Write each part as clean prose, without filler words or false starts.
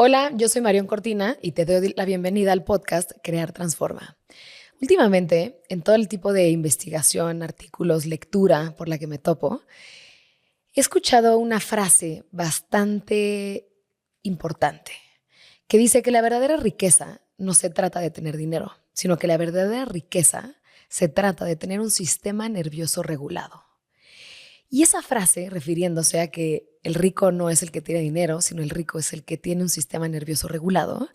Hola, yo soy Marion Cortina y te doy la bienvenida al podcast Crear Transforma. Últimamente, en todo el tipo de investigación, artículos, lectura por la que me topo, he escuchado una frase bastante importante que dice que la verdadera riqueza no se trata de tener dinero, sino que la verdadera riqueza se trata de tener un sistema nervioso regulado. Y esa frase, refiriéndose a que el rico no es el que tiene dinero, sino el rico es el que tiene un sistema nervioso regulado,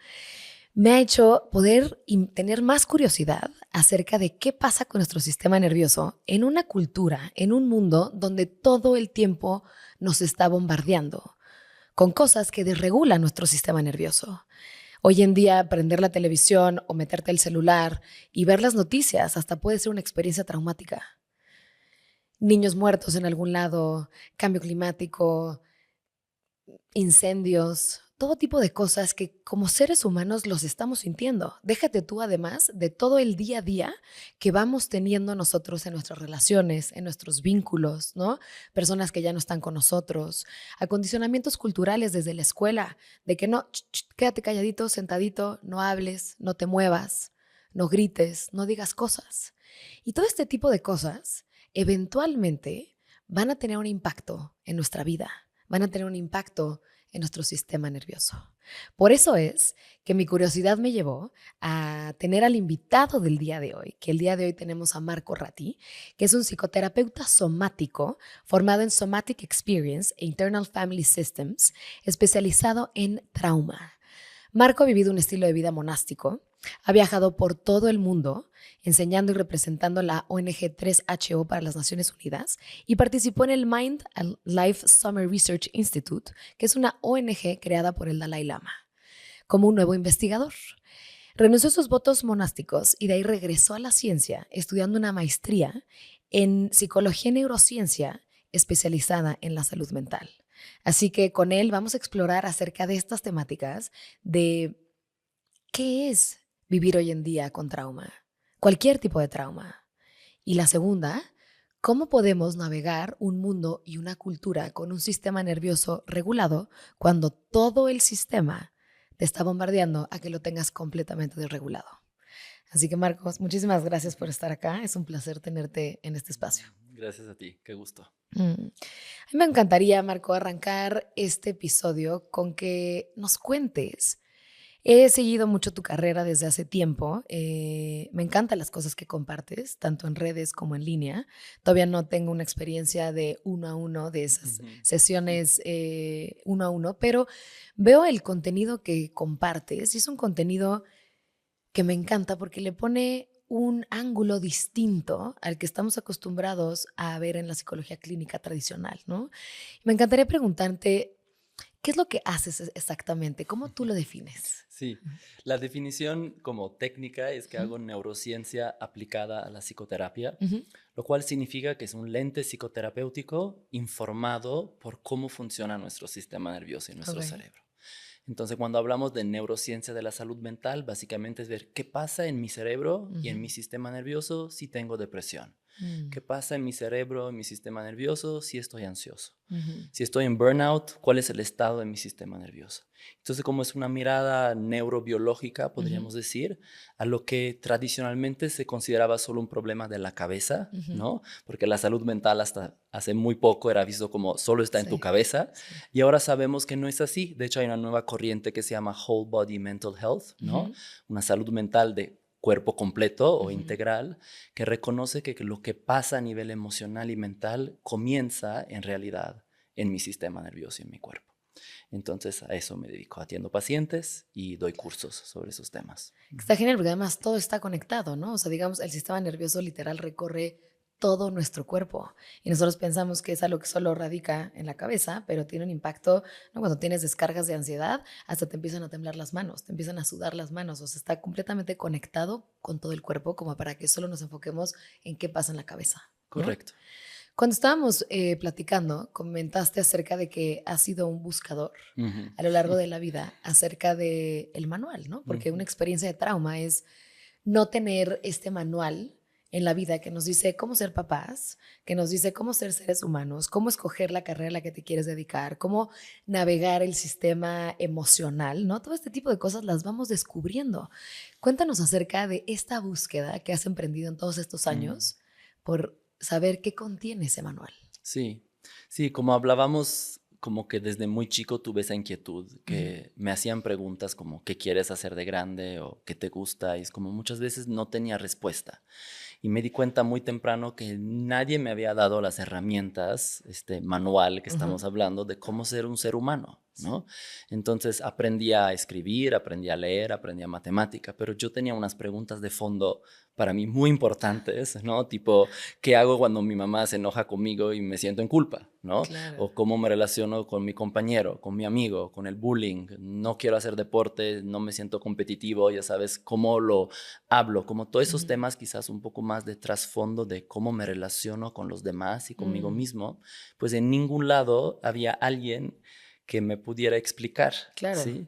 me ha hecho poder tener más curiosidad acerca de qué pasa con nuestro sistema nervioso en una cultura, en un mundo donde todo el tiempo nos está bombardeando con cosas que desregulan nuestro sistema nervioso. Hoy en día, prender la televisión o meterte el celular y ver las noticias hasta puede ser una experiencia traumática. Niños muertos en algún lado, cambio climático, incendios, todo tipo de cosas que como seres humanos los estamos sintiendo. Déjate tú además de todo el día a día que vamos teniendo nosotros en nuestras relaciones, en nuestros vínculos, ¿no? Personas que ya no están con nosotros, acondicionamientos culturales desde la escuela, de que no, quédate calladito, sentadito, no hables, no te muevas, no grites, no digas cosas. Y todo este tipo de cosas eventualmente van a tener un impacto en nuestra vida, van a tener un impacto en nuestro sistema nervioso. Por eso es que mi curiosidad me llevó a tener al invitado del día de hoy, que el día de hoy tenemos a Marco Ratti, que es un psicoterapeuta somático formado en Somatic Experience e Internal Family Systems, especializado en trauma. Marco ha vivido un estilo de vida monástico, ha viajado por todo el mundo enseñando y representando la ONG 3HO para las Naciones Unidas y participó en el Mind and Life Summer Research Institute, que es una ONG creada por el Dalai Lama, como un nuevo investigador. Renunció a sus votos monásticos y de ahí regresó a la ciencia, estudiando una maestría en psicología y neurociencia especializada en la salud mental. Así que con él vamos a explorar acerca de estas temáticas de qué es vivir hoy en día con trauma, cualquier tipo de trauma. Y la segunda, cómo podemos navegar un mundo y una cultura con un sistema nervioso regulado cuando todo el sistema te está bombardeando a que lo tengas completamente desregulado. Así que Marcos, muchísimas gracias por estar acá. Es un placer tenerte en este espacio. Gracias a ti, qué gusto. A mí me encantaría, Marco, arrancar este episodio con que nos cuentes. He seguido mucho tu carrera desde hace tiempo. Me encantan las cosas que compartes, tanto en redes como en línea. Todavía no tengo una experiencia de uno a uno, de esas sesiones uno a uno, pero veo el contenido que compartes y es un contenido que me encanta porque le pone un ángulo distinto al que estamos acostumbrados a ver en la psicología clínica tradicional, ¿no? Me encantaría preguntarte, ¿qué es lo que haces exactamente? ¿Cómo tú lo defines? Sí, la definición como técnica es que Ujú, hago neurociencia aplicada a la psicoterapia, ujú, lo cual significa que es un lente psicoterapéutico informado por cómo funciona nuestro sistema nervioso y nuestro ok, cerebro. Entonces, cuando hablamos de neurociencia de la salud mental, básicamente es ver qué pasa en mi cerebro y en mi ujú, sistema nervioso si tengo depresión. mm, ¿Qué pasa en mi cerebro, en mi sistema nervioso si estoy ansioso? ujú, Si estoy en burnout, ¿cuál es el estado de mi sistema nervioso? Entonces, como es una mirada neurobiológica, ujú, podríamos decir, a lo que tradicionalmente se consideraba solo un problema de la cabeza, ujú. ¿no? Porque la salud mental hasta hace muy poco era visto como solo está en tu Sí, cabeza, sí. y ahora sabemos que no es así. De hecho, hay una nueva corriente que se llama Whole Body Mental Health, ¿no? Ujú, Una salud mental de cuerpo completo o ujú, integral, que reconoce que lo que pasa a nivel emocional y mental comienza en realidad en mi sistema nervioso y en mi cuerpo. Entonces a eso me dedico, atiendo pacientes y doy cursos sobre esos temas. está genial porque además todo está conectado, ¿no? O sea, digamos, el sistema nervioso literal recorre todo nuestro cuerpo y nosotros pensamos que es algo que solo radica en la cabeza, pero tiene un impacto, ¿no? Cuando tienes descargas de ansiedad, hasta te empiezan a temblar las manos, te empiezan a sudar las manos, o sea, está completamente conectado con todo el cuerpo como para que solo nos enfoquemos en qué pasa en la cabeza, ¿no? Correcto. Cuando estábamos platicando, comentaste acerca de que has sido un buscador Ujú. a lo largo de la vida acerca del manual, ¿no? Porque una Ujú. experiencia de trauma es no tener este manual en la vida que nos dice cómo ser papás, que nos dice cómo ser seres humanos, cómo escoger la carrera a la que te quieres dedicar, cómo navegar el sistema emocional, ¿no? Todo este tipo de cosas las vamos descubriendo. Cuéntanos acerca de esta búsqueda que has emprendido en todos estos años por saber qué contiene ese manual. Sí, sí, como hablábamos, como que desde muy chico tuve esa inquietud, que me hacían preguntas como ¿qué quieres hacer de grande? O ¿qué te gusta? Y es como muchas veces no tenía respuesta. Y me di cuenta muy temprano que nadie me había dado las herramientas, este manual que estamos hablando, de cómo ser un ser humano, ¿no? Entonces aprendí a escribir, aprendí a leer, aprendí a matemática, pero yo tenía unas preguntas de fondo para mí muy importantes, ¿no? Tipo, ¿qué hago cuando mi mamá se enoja conmigo y me siento en culpa, ¿no? Claro. O cómo me relaciono con mi compañero, con mi amigo, con el bullying. No quiero hacer deporte, no me siento competitivo, ya sabes, cómo lo hablo, como todos esos temas quizás un poco más de trasfondo de cómo me relaciono con los demás y conmigo mismo, pues en ningún lado había alguien que me pudiera explicar, Claro. ¿sí?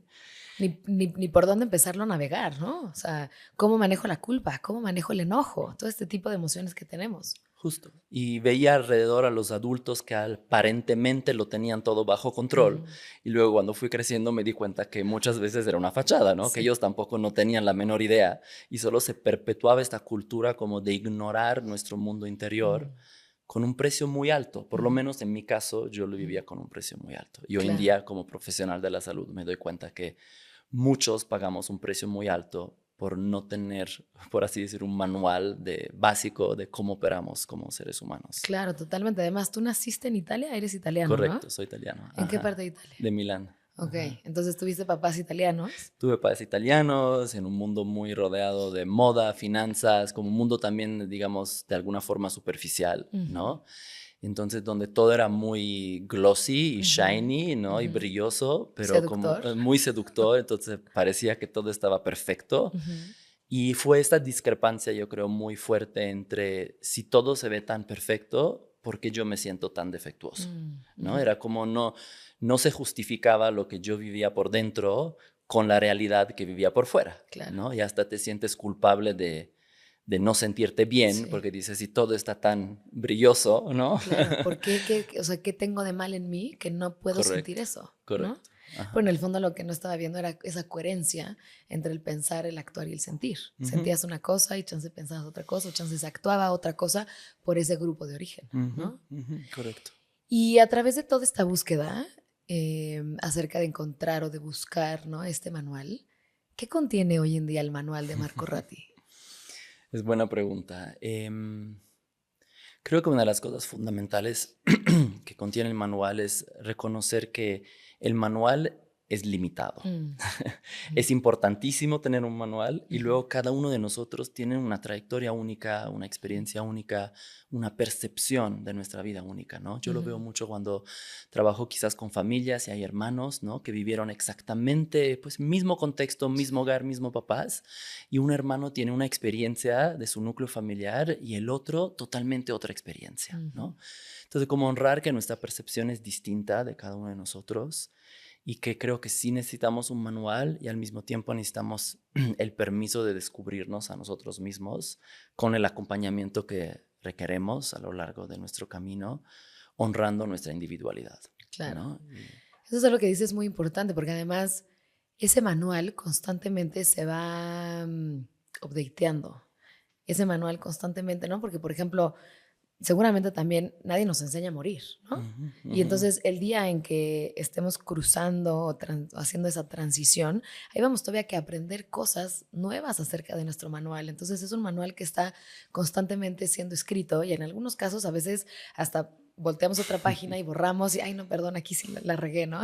Ni por dónde empezarlo a navegar, ¿no? O sea, cómo manejo la culpa, cómo manejo el enojo, todo este tipo de emociones que tenemos. Justo. Y veía alrededor a los adultos que aparentemente lo tenían todo bajo control. Y luego cuando fui creciendo me di cuenta que muchas veces era una fachada, ¿no? Que Sí. ellos tampoco no tenían la menor idea. Y solo se perpetuaba esta cultura como de ignorar nuestro mundo interior con un precio muy alto. Por lo menos en mi caso, yo lo vivía con un precio muy alto. Y hoy en Claro. día, como profesional de la salud, me doy cuenta que muchos pagamos un precio muy alto por no tener, por así decir, un manual básico de cómo operamos como seres humanos. Claro, totalmente. Además, tú naciste en Italia, eres italiano, ¿no? Correcto, soy italiano. ¿En qué Ajá. parte de Italia? De Milán. Ok, entonces tuviste papás italianos. Tuve padres italianos en un mundo muy rodeado de moda, finanzas, como un mundo también, digamos, de alguna forma superficial, ¿no? Entonces, donde todo era muy glossy y shiny, ¿no? Y brilloso, pero como Seductor. muy seductor, entonces parecía que todo estaba perfecto. Y fue esta discrepancia, yo creo, muy fuerte entre si todo se ve tan perfecto, ¿por qué yo me siento tan defectuoso? ¿No? Era como no se justificaba lo que yo vivía por dentro con la realidad que vivía por fuera, Claro. ¿no? Y hasta te sientes culpable de no sentirte bien, Sí. porque dices, si todo está tan brilloso, ¿no? Claro, ¿por qué, o sea, qué tengo de mal en mí que no puedo sentir Correcto, eso, ¿no? correcto. Ajá. Pero en el fondo lo que no estaba viendo era esa coherencia entre el pensar, el actuar y el sentir. Ujú, Sentías una cosa y chance pensabas otra cosa, o chance se actuaba otra cosa por ese grupo de origen, ujú, ¿no? ujú, correcto. Y a través de toda esta búsqueda acerca de encontrar o de buscar, ¿no? Este manual, ¿qué contiene hoy en día el manual de Marco Ratti? Es buena pregunta. Creo que una de las cosas fundamentales que contiene el manual es reconocer que el manual es limitado. Mm, Es importantísimo tener un manual y ujú, luego cada uno de nosotros tiene una trayectoria única, una experiencia única, una percepción de nuestra vida única, ¿no? Yo lo veo mucho cuando trabajo quizás con familias y hay hermanos, ¿no? Que vivieron exactamente, pues, mismo contexto, mismo hogar, mismo papás, y un hermano tiene una experiencia de su núcleo familiar y el otro totalmente otra experiencia, ¿no? Entonces, como honrar que nuestra percepción es distinta de cada uno de nosotros y que creo que sí necesitamos un manual y al mismo tiempo necesitamos el permiso de descubrirnos a nosotros mismos con el acompañamiento que requeremos a lo largo de nuestro camino, honrando nuestra individualidad, claro. ¿no? Eso es algo que dices muy importante, porque además ese manual constantemente se va updateando. Ese manual constantemente, ¿no? Porque, por ejemplo, seguramente también nadie nos enseña a morir, ¿no? Ujú, Y ujú, entonces el día en que estemos cruzando o haciendo esa transición, ahí vamos todavía que aprender cosas nuevas acerca de nuestro manual. Entonces es un manual que está constantemente siendo escrito y en algunos casos a veces hasta volteamos otra página y borramos y, ay, no, perdón, aquí sí la regué, ¿no?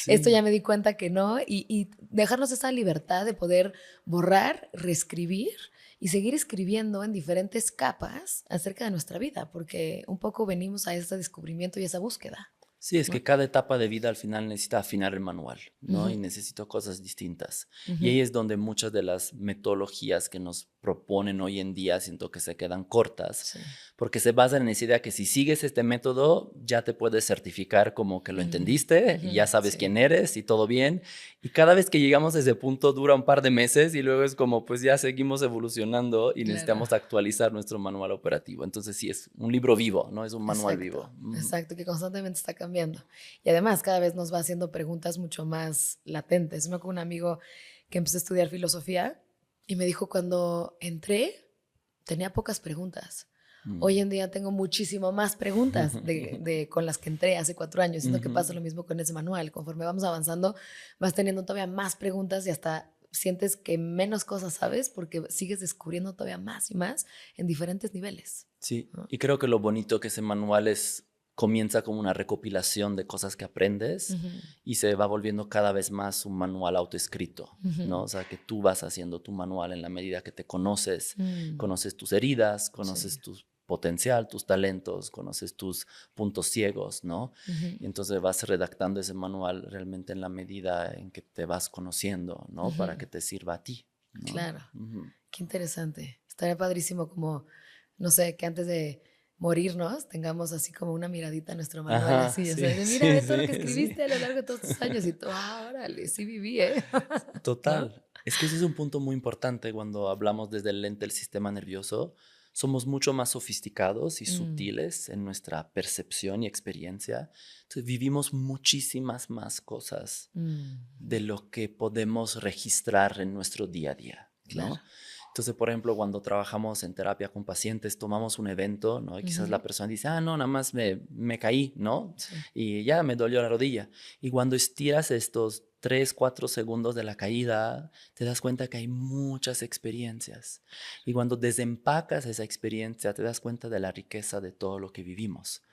Esto sí. ya me di cuenta que no y dejarnos esa libertad de poder borrar, reescribir y seguir escribiendo en diferentes capas acerca de nuestra vida, porque un poco venimos a ese descubrimiento y esa búsqueda. Sí, es ¿no? que cada etapa de vida al final necesita afinar el manual, ¿no? Y Ujú, necesito cosas distintas. Y ujú. ahí es donde muchas de las metodologías que nos proponen hoy en día siento que se quedan cortas, Sí. porque se basan en esa idea que si sigues este método ya te puedes certificar como que lo entendiste y Ujú, ya sabes sí, quién eres y todo bien. Y cada vez que llegamos a ese punto dura un par de meses y luego es como pues ya seguimos evolucionando y claro. necesitamos actualizar nuestro manual operativo. Entonces sí, es un libro vivo, ¿no? Es un manual Exacto, vivo. Ujú. exacto, que constantemente está cambiando. Y además cada vez nos va haciendo preguntas mucho más latentes. Me acuerdo un amigo que empezó a estudiar filosofía y me dijo cuando entré tenía pocas preguntas. Hoy Mm. en día tengo muchísimo más preguntas con las que entré hace 4 años. Siento que Ujú. pasa lo mismo con ese manual. Conforme vamos avanzando, vas teniendo todavía más preguntas y hasta sientes que menos cosas sabes porque sigues descubriendo todavía más y más en diferentes niveles. Sí, ¿No? y creo que lo bonito que ese manual es, comienza como una recopilación de cosas que aprendes Ujú, y se va volviendo cada vez más un manual autoescrito, ujú. ¿no? O sea, que tú vas haciendo tu manual en la medida que te conoces, Mm, conoces tus heridas, sí. conoces tu potencial, tus talentos, conoces tus puntos ciegos, ¿no? Ujú, Y entonces vas redactando ese manual realmente en la medida en que te vas conociendo, ¿no? Para ujú. que te sirva a ti, ¿no? Claro, Ujú. qué interesante. Estaría padrísimo como, no sé, que antes de morirnos tengamos así como una miradita a nuestro manual, Ajá, así, o sí, sea, de mira, sí, ve todo lo sí, que sí. escribiste a lo largo de todos tus años y tú, ah, órale, sí viví, ¿eh? ¿No? Total. Es que ese es un punto muy importante cuando hablamos desde el lente del sistema nervioso. Somos mucho más sofisticados y Mm, sutiles en nuestra percepción y experiencia. Entonces vivimos muchísimas más cosas de mm, lo que podemos registrar en nuestro día a día, claro. ¿no? Entonces, por ejemplo, cuando trabajamos en terapia con pacientes, tomamos un evento, ¿no? Y quizás Ujú, la persona dice, ah, no, nada más me caí, ¿no? sí. Y ya me dolió la rodilla. Y cuando estiras estos 3, 4 segundos de la caída, te das cuenta que hay muchas experiencias. Y cuando desempacas esa experiencia, te das cuenta de la riqueza de todo lo que vivimos.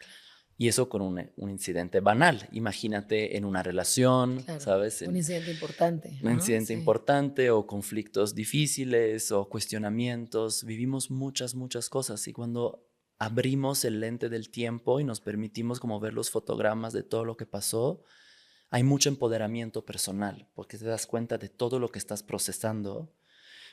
Y eso con un incidente banal. Imagínate en una relación, Claro, ¿sabes? un incidente importante, Un ¿no? incidente Sí. importante o conflictos difíciles o cuestionamientos. Vivimos muchas, muchas cosas y cuando abrimos el lente del tiempo y nos permitimos como ver los fotogramas de todo lo que pasó, hay mucho empoderamiento personal porque te das cuenta de todo lo que estás procesando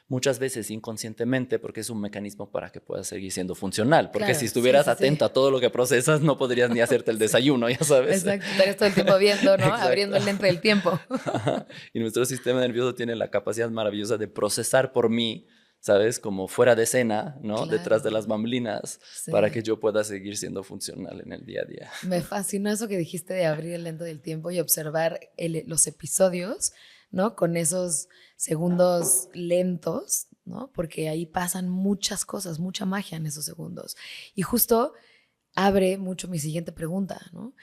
muchas veces inconscientemente porque es un mecanismo para que puedas seguir siendo funcional. Porque si Claro, sí, estuvieras sí, sí. atento a todo lo que procesas, no podrías ni hacerte el Sí, desayuno, ya sabes. exacto. Estarías todo el tiempo viendo, ¿no? Exacto. Abriendo el lente del tiempo. Ajá. Y nuestro sistema nervioso tiene la capacidad maravillosa de procesar por mí, ¿sabes? Como fuera de escena, ¿no? Detrás de Claro, las bamblinas, para que sí. yo pueda seguir siendo funcional en el día a día. Me fascinó eso que dijiste de abrir el lente del tiempo y observar los episodios, ¿no? Con esos segundos lentos, ¿no? Porque ahí pasan muchas cosas, mucha magia en esos segundos. Y justo abre mucho mi siguiente pregunta, ¿no?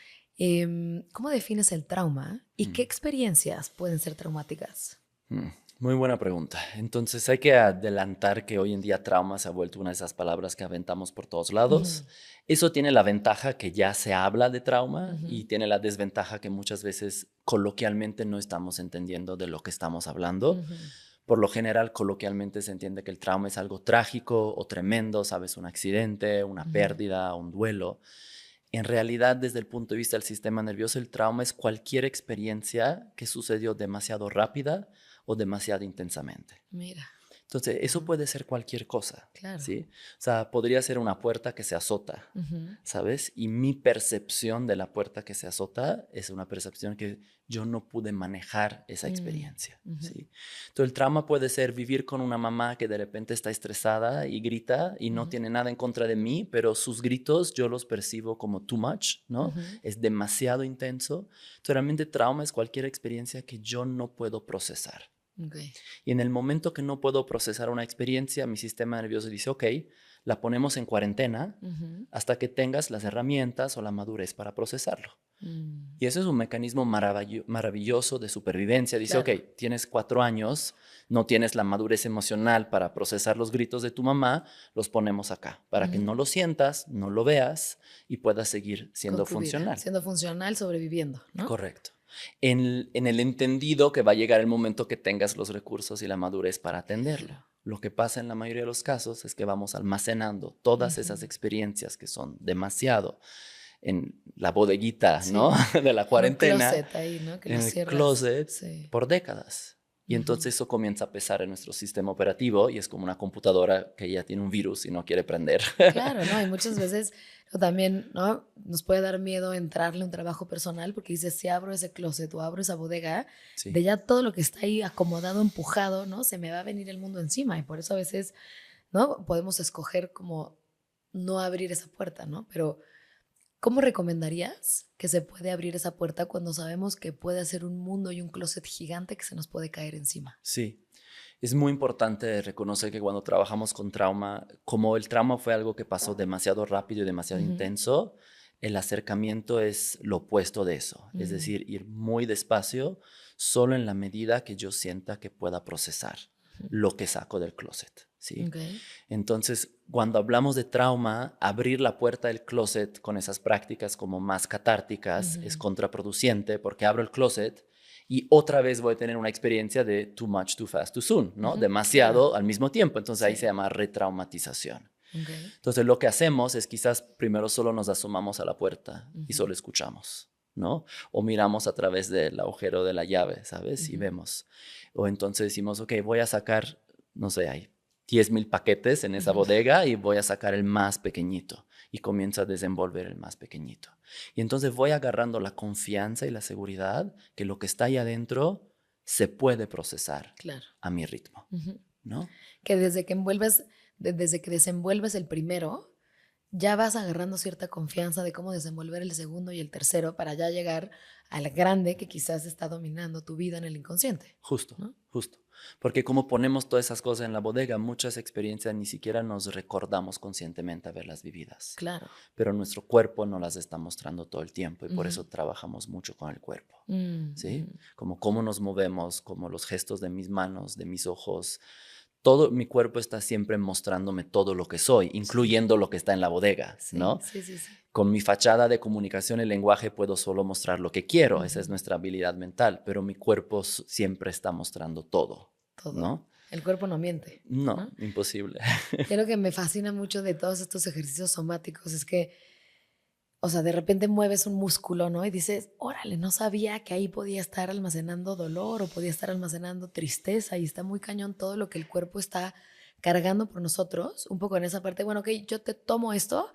¿Cómo defines el trauma y qué Mm. experiencias pueden ser traumáticas? Mm, Muy buena pregunta. Entonces hay que adelantar que hoy en día trauma se ha vuelto una de esas palabras que aventamos por todos lados. Ujú, Eso tiene la ventaja que ya se habla de trauma y ujú, tiene la desventaja que muchas veces coloquialmente no estamos entendiendo de lo que estamos hablando. ujú, Por lo general, coloquialmente se entiende que el trauma es algo trágico o tremendo, sabes, un accidente, una ujú, pérdida, un duelo. En realidad, desde el punto de vista del sistema nervioso, el trauma es cualquier experiencia que sucedió demasiado rápida o demasiado intensamente. mira, Entonces, eso ujú, puede ser cualquier cosa, claro. ¿sí? O sea, podría ser una puerta que se azota, Ujú, ¿sabes? Y mi percepción de la puerta que se azota es una percepción que yo no pude manejar esa mm, experiencia, ujú, ¿sí? Entonces, el trauma puede ser vivir con una mamá que de repente está estresada y grita y no ujú, tiene nada en contra de mí, pero sus gritos yo los percibo como too much, ¿no? ujú, Es demasiado intenso. Entonces, realmente trauma es cualquier experiencia que yo no puedo procesar. ok, Y en el momento que no puedo procesar una experiencia, mi sistema nervioso dice, ok, la ponemos en cuarentena ujú, hasta que tengas las herramientas o la madurez para procesarlo. mm, Y eso es un mecanismo maravilloso de supervivencia. Dice, ok, claro. tienes 4 años, no tienes la madurez emocional para procesar los gritos de tu mamá, los ponemos acá, para que Ujú. no lo sientas, no lo veas y puedas seguir Con siendo tu vida, funcional. siendo funcional, sobreviviendo, ¿no? Correcto. En el entendido que va a llegar el momento que tengas los recursos y la madurez para atenderlo. Claro. Lo que pasa en la mayoría de los casos es que vamos almacenando todas Ujú, esas experiencias que son demasiado en la bodeguita, Sí. ¿no? De la En un cuarentena, closet ahí, ¿no? Que en lo el cierras. closet Sí. por décadas. Y entonces eso comienza a pesar en nuestro sistema operativo y es como una computadora que ya tiene un virus y no quiere prender. Claro, ¿no? Y muchas veces también, ¿no? Nos puede dar miedo entrarle a un trabajo personal porque dices, si abro ese closet o abro esa bodega, Sí, de ya todo lo que está ahí acomodado, empujado, ¿no? Se me va a venir el mundo encima. Y por eso a veces, ¿no? Podemos escoger como no abrir esa puerta, ¿no? Pero ¿cómo recomendarías que se puede abrir esa puerta cuando sabemos que puede ser un mundo y un closet gigante que se nos puede caer encima? sí. Es muy importante reconocer que cuando trabajamos con trauma, como el trauma fue algo que pasó demasiado rápido y demasiado Ujú. intenso, el acercamiento es lo opuesto de eso. Es Mm, decir, ir muy despacio, solo en la medida que yo sienta que pueda procesar lo que saco del closet, ¿sí? ok. Entonces, cuando hablamos de trauma, abrir la puerta del closet con esas prácticas como más catárticas es Ujú. contraproducente porque abro el closet y otra vez voy a tener una experiencia de too much, too fast, too soon, ¿no? Ujú, claro, Demasiado al mismo tiempo. Entonces ahí se sí. llama retraumatización. Ok. Entonces lo que hacemos es quizás primero solo nos asomamos a la puerta y Ujú, solo escuchamos, ¿no? O miramos a través del agujero de la llave, ¿sabes? Y ujú. vemos. O entonces decimos, ok, voy a sacar, no sé, hay 10,000 paquetes en esa Ujú. bodega y voy a sacar el más pequeñito. Y comienzo a desenvolver el más pequeñito. Y entonces voy agarrando la confianza y la seguridad que lo que está ahí adentro se puede procesar Claro. a mi ritmo, Ujú. ¿no? Que desde que desde que desenvuelves el primero, ya vas agarrando cierta confianza de cómo desenvolver el segundo y el tercero para ya llegar al grande que quizás está dominando tu vida en el inconsciente, Justo, ¿no? justo. Porque como ponemos todas esas cosas en la bodega, muchas experiencias ni siquiera nos recordamos conscientemente haberlas vividas. Claro. Pero nuestro cuerpo nos las está mostrando todo el tiempo y por Ujú. eso trabajamos mucho con el cuerpo. Mm, ¿Sí? ujú. Como cómo nos movemos, como los gestos de mis manos, de mis ojos. Todo mi cuerpo está siempre mostrándome todo lo que soy, Sí, incluyendo lo que está en la bodega, sí, ¿no? sí, sí, sí. Con mi fachada de comunicación y lenguaje puedo solo mostrar lo que quiero, esa es Ujú. nuestra habilidad mental, pero mi cuerpo siempre está mostrando todo, Todo. ¿no? El cuerpo no miente, No, ¿no? imposible. Y lo que me fascina mucho de todos estos ejercicios somáticos es que, o sea, de repente mueves un músculo, ¿no? Y dices, órale, no sabía que ahí podía estar almacenando dolor o podía estar almacenando tristeza y está muy cañón todo lo que el cuerpo está cargando por nosotros, un poco en esa parte, bueno, ok, yo te tomo esto,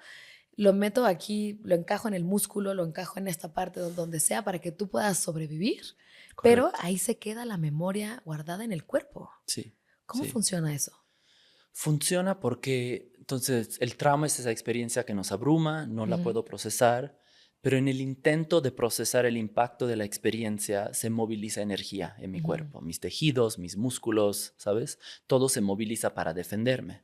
lo meto aquí, lo encajo en el músculo, lo encajo en esta parte donde sea para que tú puedas sobrevivir, pero Correcto. ahí se queda la memoria guardada en el cuerpo. Sí, ¿Cómo sí. funciona eso? Funciona porque entonces el trauma es esa experiencia que nos abruma, no la Ujú, puedo procesar, pero en el intento de procesar el impacto de la experiencia se moviliza energía en mi ujú, cuerpo, mis tejidos, mis músculos, ¿sabes? Todo se moviliza para defenderme.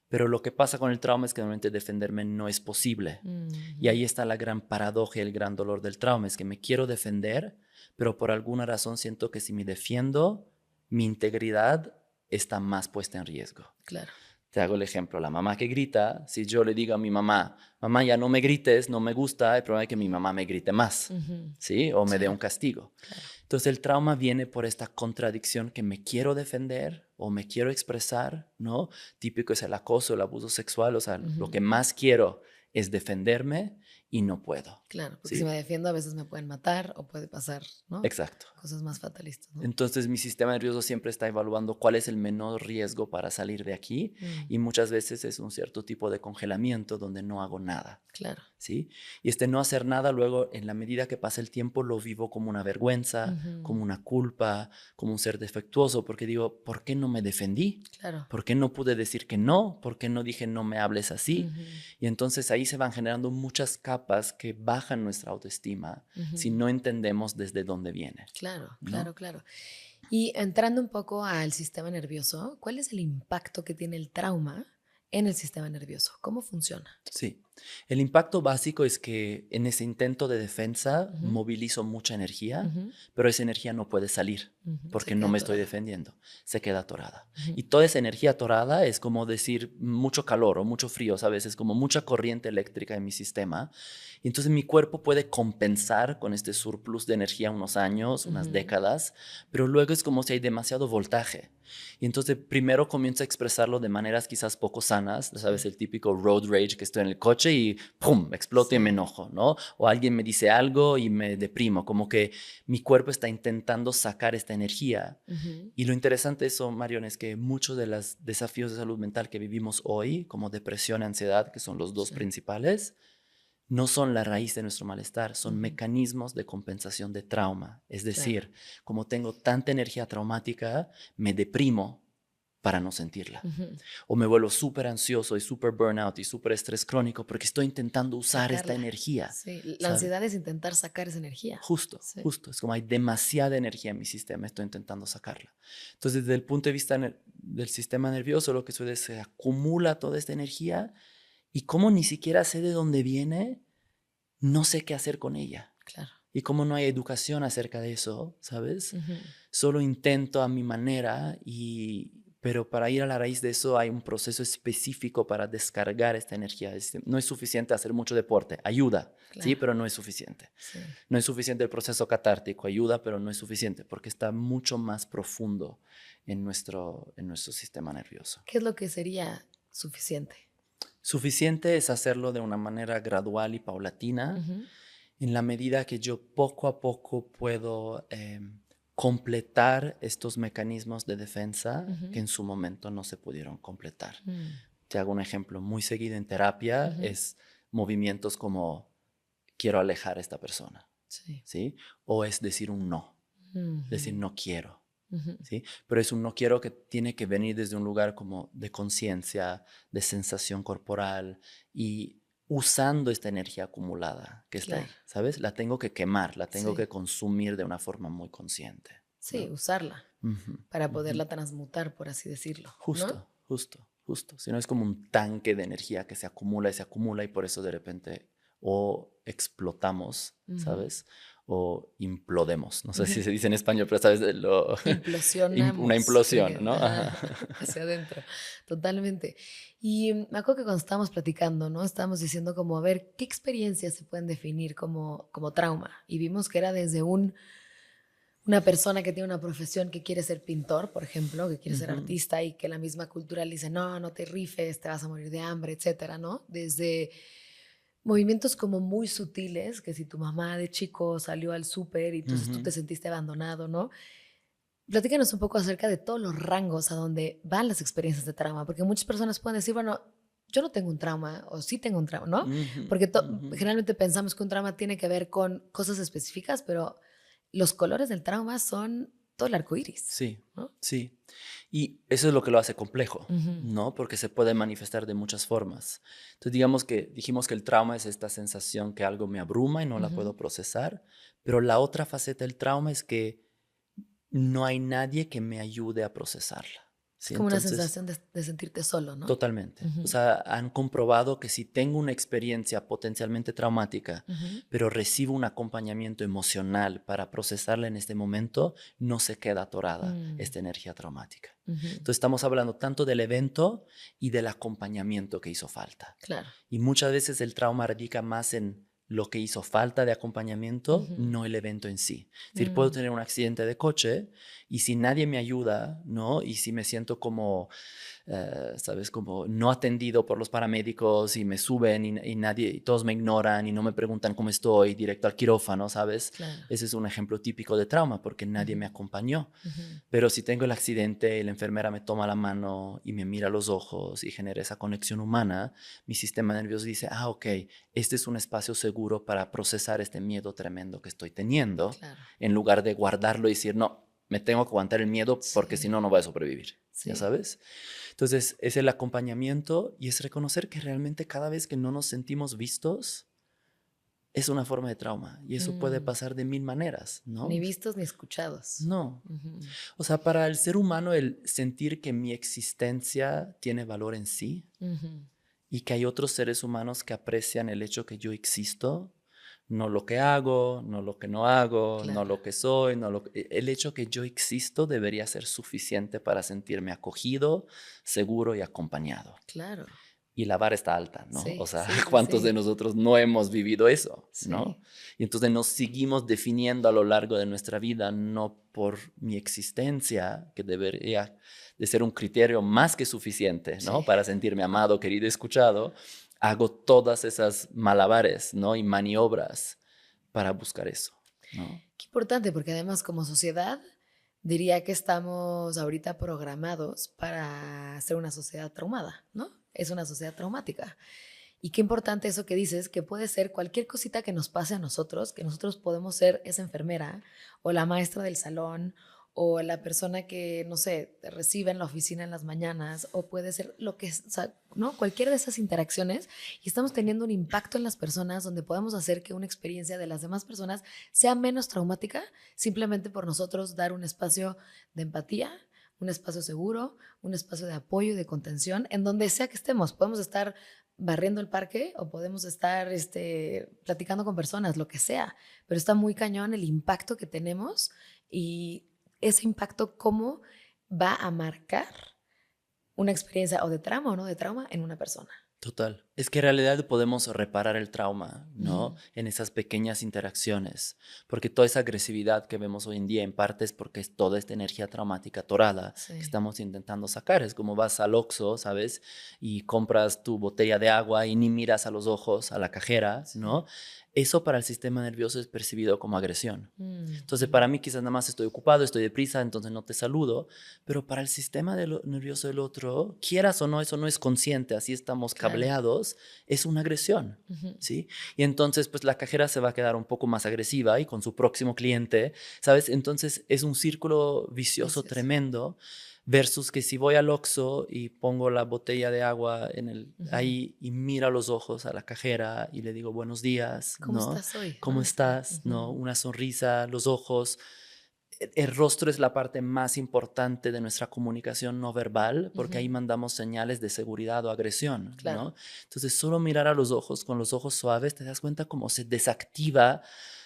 Pero lo que pasa con el trauma es que normalmente defenderme no es posible. Y ujú. ahí está la gran paradoja y el gran dolor del trauma, es que me quiero defender, pero por alguna razón siento que si me defiendo, mi integridad está más puesta en riesgo. Claro. Te hago el ejemplo, la mamá que grita, si yo le digo a mi mamá, mamá, ya no me grites, no me gusta, el problema es que mi mamá me grite más, Ujú. ¿sí? O me dé Sí, un castigo. claro. Entonces el trauma viene por esta contradicción que me quiero defender o me quiero expresar, ¿no? Típico es el acoso, el abuso sexual, o sea, lo Ujú. que más quiero es defenderme y no puedo, Claro, porque si me ¿sí? defiendo a veces me pueden matar o puede pasar, ¿no? Exacto. Cosas más fatalistas, ¿no? Entonces mi sistema nervioso siempre está evaluando cuál es el menor riesgo para salir de aquí Mm, y muchas veces es un cierto tipo de congelamiento donde no hago nada. claro. ¿Sí? Y este no hacer nada luego, en la medida que pasa el tiempo, lo vivo como una vergüenza, Ujú. como una culpa, como un ser defectuoso, porque digo, ¿por qué no me defendí? Claro. ¿Por qué no pude decir que no? ¿Por qué no dije no me hables así? Ujú, Y entonces ahí se van generando muchas capas que bajan nuestra autoestima si ujú. no entendemos desde dónde viene, Claro, ¿no? claro, claro. Y entrando un poco al sistema nervioso, ¿cuál es el impacto que tiene el trauma en el sistema nervioso? ¿Cómo funciona? Sí. El impacto básico es que en ese intento de defensa Ujú, movilizo mucha energía, ujú, pero esa energía no puede salir ujú. Se porque no queda me estoy atorada. defendiendo, se queda atorada. Ujú, Y toda esa energía atorada es como decir mucho calor o mucho frío, ¿sabes? Es como mucha corriente eléctrica en mi sistema. Y entonces mi cuerpo puede compensar con este surplus de energía unos años, unas ujú, décadas, pero luego es como si hay demasiado voltaje. Y entonces primero comienzo a expresarlo de maneras quizás poco sanas, ¿sabes? sí. El típico road rage que estoy en el coche coche y ¡pum! Exploto y Sí. me enojo, ¿no? O alguien me dice algo y me deprimo, como que mi cuerpo está intentando sacar esta energía. Ujú. Y lo interesante de eso, Marion, es que muchos de los desafíos de salud mental que vivimos hoy, como depresión y ansiedad, que son los dos Sí. principales, no son la raíz de nuestro malestar, son Ujú. mecanismos de compensación de trauma. Es Claro. decir, como tengo tanta energía traumática, me deprimo para no sentirla. Ujú. O me vuelvo súper ansioso y súper burnout y súper estrés crónico porque estoy intentando usar esta Sacarla. energía, Sí, la ¿sabes? ansiedad es intentar sacar esa energía. Justo, Sí. justo. Es como hay demasiada energía en mi sistema, estoy intentando sacarla. Entonces, desde el punto de vista del sistema nervioso, lo que sucede es que se acumula toda esta energía y como ni siquiera sé de dónde viene, no sé qué hacer con ella. Claro. Y como no hay educación acerca de eso, ¿sabes? Ujú. Solo intento a mi manera, pero para ir a la raíz de eso hay un proceso específico para descargar esta energía. No es suficiente hacer mucho deporte, ayuda, sí, Claro. pero no es suficiente. Sí. No es suficiente el proceso catártico, ayuda, pero no es suficiente porque está mucho más profundo en nuestro sistema nervioso. ¿Qué es lo que sería suficiente? Suficiente es hacerlo de una manera gradual y paulatina, Ujú. en la medida que yo poco a poco puedo completar estos mecanismos de defensa que Ujú. en su momento no se pudieron completar. Mm. Te hago un ejemplo muy seguido en terapia, Ujú. es movimientos como quiero alejar a esta persona, Sí. ¿sí? O es decir un no, decir Ujú. no quiero. Ujú. ¿Sí? Pero es un no quiero que tiene que venir desde un lugar como de conciencia, de sensación corporal y usando esta energía acumulada que está Claro. ahí, ¿sabes? La tengo que quemar, la tengo Sí. que consumir de una forma muy consciente, Sí, ¿no? usarla Ujú, para ujú. poderla transmutar, por así decirlo, ¿no? Justo, justo, justo. Si no es como un tanque de energía que se acumula y por eso de repente o explotamos, Ujú. ¿sabes? O implodemos. No sé si Ujú. se dice en español, pero sabes, una Implosionamos implosión, ¿no? ajá, Ajá. hacia adentro, totalmente. Y me acuerdo que cuando estábamos platicando, ¿no? Estábamos diciendo como, a ver, ¿qué experiencias se pueden definir como trauma? Y vimos que era desde una persona que tiene una profesión que quiere ser pintor, por ejemplo, que quiere ser Ujú, artista y que la misma cultura le dice, no, no te rifes, te vas a morir de hambre, etcétera, ¿no? Desde movimientos como muy sutiles, que si tu mamá de chico salió al súper y entonces tú ujú. te sentiste abandonado, ¿no? Platícanos un poco acerca de todos los rangos a donde van las experiencias de trauma, porque muchas personas pueden decir, bueno, yo no tengo un trauma o sí tengo un trauma, ¿no? Ujú, Porque ujú. generalmente pensamos que un trauma tiene que ver con cosas específicas, pero los colores del trauma son todo el arco iris, Sí, ¿no? sí. Y eso es lo que lo hace complejo, Ujú. ¿no? Porque se puede manifestar de muchas formas. Entonces, dijimos que el trauma es esta sensación que algo me abruma y no la Ujú. puedo procesar, pero la otra faceta del trauma es que no hay nadie que me ayude a procesarla, Es ¿sí? como una Entonces, sensación de sentirte solo, ¿no? totalmente. O Ujú. sea, han comprobado que si tengo una experiencia potencialmente traumática, Ujú. pero recibo un acompañamiento emocional para procesarla en este momento, no se queda atorada Mm. esta energía traumática. Ujú. Entonces estamos hablando tanto del evento y del acompañamiento que hizo falta. Claro. Y muchas veces el trauma radica más en lo que hizo falta de acompañamiento, Ujú. no el evento en sí. Es decir, puedo Mm. tener un accidente de coche y si nadie me ayuda, ¿no? Y si me siento como ¿sabes? Como no atendido por los paramédicos y me suben y nadie, y todos me ignoran y no me preguntan cómo estoy, directo al quirófano, ¿sabes? Claro. Ese es un ejemplo típico de trauma porque nadie Ujú. me acompañó. Ujú. Pero si tengo el accidente y la enfermera me toma la mano y me mira a los ojos y genera esa conexión humana, mi sistema nervioso dice, ah, ok, este es un espacio seguro para procesar este miedo tremendo que estoy teniendo, Claro. en lugar de guardarlo y decir, no, me tengo que aguantar el miedo porque si Sí. no, no voy a sobrevivir. ¿Ya Sí. sabes? Entonces, es el acompañamiento y es reconocer que realmente cada vez que no nos sentimos vistos, es una forma de trauma y eso puede Mm. pasar de mil maneras, Ni ¿no? vistos ni escuchados. No. Ujú. O sea, para el ser humano el sentir que mi existencia tiene valor en sí Ujú. y que hay otros seres humanos que aprecian el hecho que yo existo, no lo que hago, no lo que no hago, no Claro, lo que soy, el hecho que yo existo debería ser suficiente para sentirme acogido, seguro y acompañado. claro. Y la vara está alta, ¿no? O Sí, sea, sí, sí, ¿cuántos de sí. nosotros no hemos vivido eso, Sí. no? Y entonces nos seguimos definiendo a lo largo de nuestra vida, no por mi existencia, que debería de ser un criterio más que suficiente, ¿no? Sí. Para sentirme amado, querido, escuchado, hago todas esas malabares, ¿no? Y maniobras para buscar eso, ¿no? Qué importante, porque además como sociedad diría que estamos ahorita programados para ser una sociedad traumada, ¿no? Es una sociedad traumática. Y qué importante eso que dices, que puede ser cualquier cosita que nos pase a nosotros, que nosotros podemos ser esa enfermera o la maestra del salón o la persona que, no sé, te recibe en la oficina en las mañanas, o puede ser lo que es, o sea, ¿no? Cualquiera de esas interacciones, y estamos teniendo un impacto en las personas donde podemos hacer que una experiencia de las demás personas sea menos traumática, simplemente por nosotros dar un espacio de empatía, un espacio seguro, un espacio de apoyo y de contención, en donde sea que estemos. Podemos estar barriendo el parque o podemos estar platicando con personas, lo que sea, pero está muy cañón el impacto que tenemos y ese impacto cómo va a marcar una experiencia o de trauma o no de trauma en una persona. Total. Es que en realidad podemos reparar el trauma, ¿no? Ujú. En esas pequeñas interacciones. Porque toda esa agresividad que vemos hoy en día, en parte es porque es toda esta energía traumática atorada que Sí. estamos intentando sacar. Es como vas al Oxxo, ¿sabes? Y compras tu botella de agua y ni miras a los ojos a la cajera, Sí. ¿no? Eso para el sistema nervioso es percibido como agresión. Entonces, Ujú. para mí quizás nada más estoy ocupado, estoy deprisa, entonces no te saludo, pero para el sistema nervioso del otro, quieras o no, eso no es consciente, así estamos Claro. cableados, es una agresión, Ujú. ¿sí? Y entonces, pues la cajera se va a quedar un poco más agresiva y con su próximo cliente, ¿sabes? Entonces, es un círculo vicioso Vicioso. tremendo versus que si voy al Oxxo y pongo la botella de agua Ujú. ahí y miro a los ojos a la cajera y le digo buenos días, ¿Cómo ¿no? estás hoy? ¿Cómo ¿No? Sí. estás? ¿No? Ujú. Una sonrisa, los ojos. El rostro es la parte más importante de nuestra comunicación no verbal porque ahí Ujú. mandamos señales de seguridad o agresión, Claro. ¿no? Entonces, solo mirar a los ojos con los ojos suaves te das cuenta cómo se desactiva,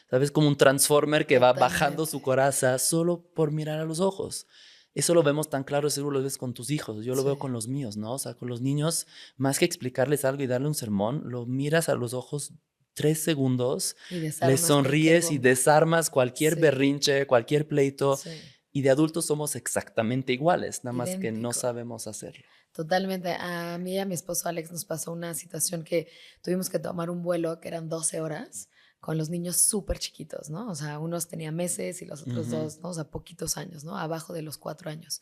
¿sabes? Como un transformer que va bajando Totalmente. su coraza solo por mirar a los ojos. Eso lo vemos tan claro, seguro lo ves con tus hijos. Yo lo Sí. veo con los míos, ¿no? O sea, con los niños, más que explicarles algo y darle un sermón, lo miras a los ojos 3 segundos, Y les desarmas cualquier sonríes y bomba. desarmas cualquier Sí. berrinche, cualquier pleito. Sí. Y de adultos somos exactamente iguales, nada más que no Idéntico. sabemos hacerlo. Totalmente. A mí y a mi esposo Alex nos pasó una situación que tuvimos que tomar un vuelo que eran 12 horas con los niños súper chiquitos, ¿no? O sea, unos tenían meses y los otros Ujú. dos, ¿no? O sea, poquitos años, ¿no? Abajo de los 4 años.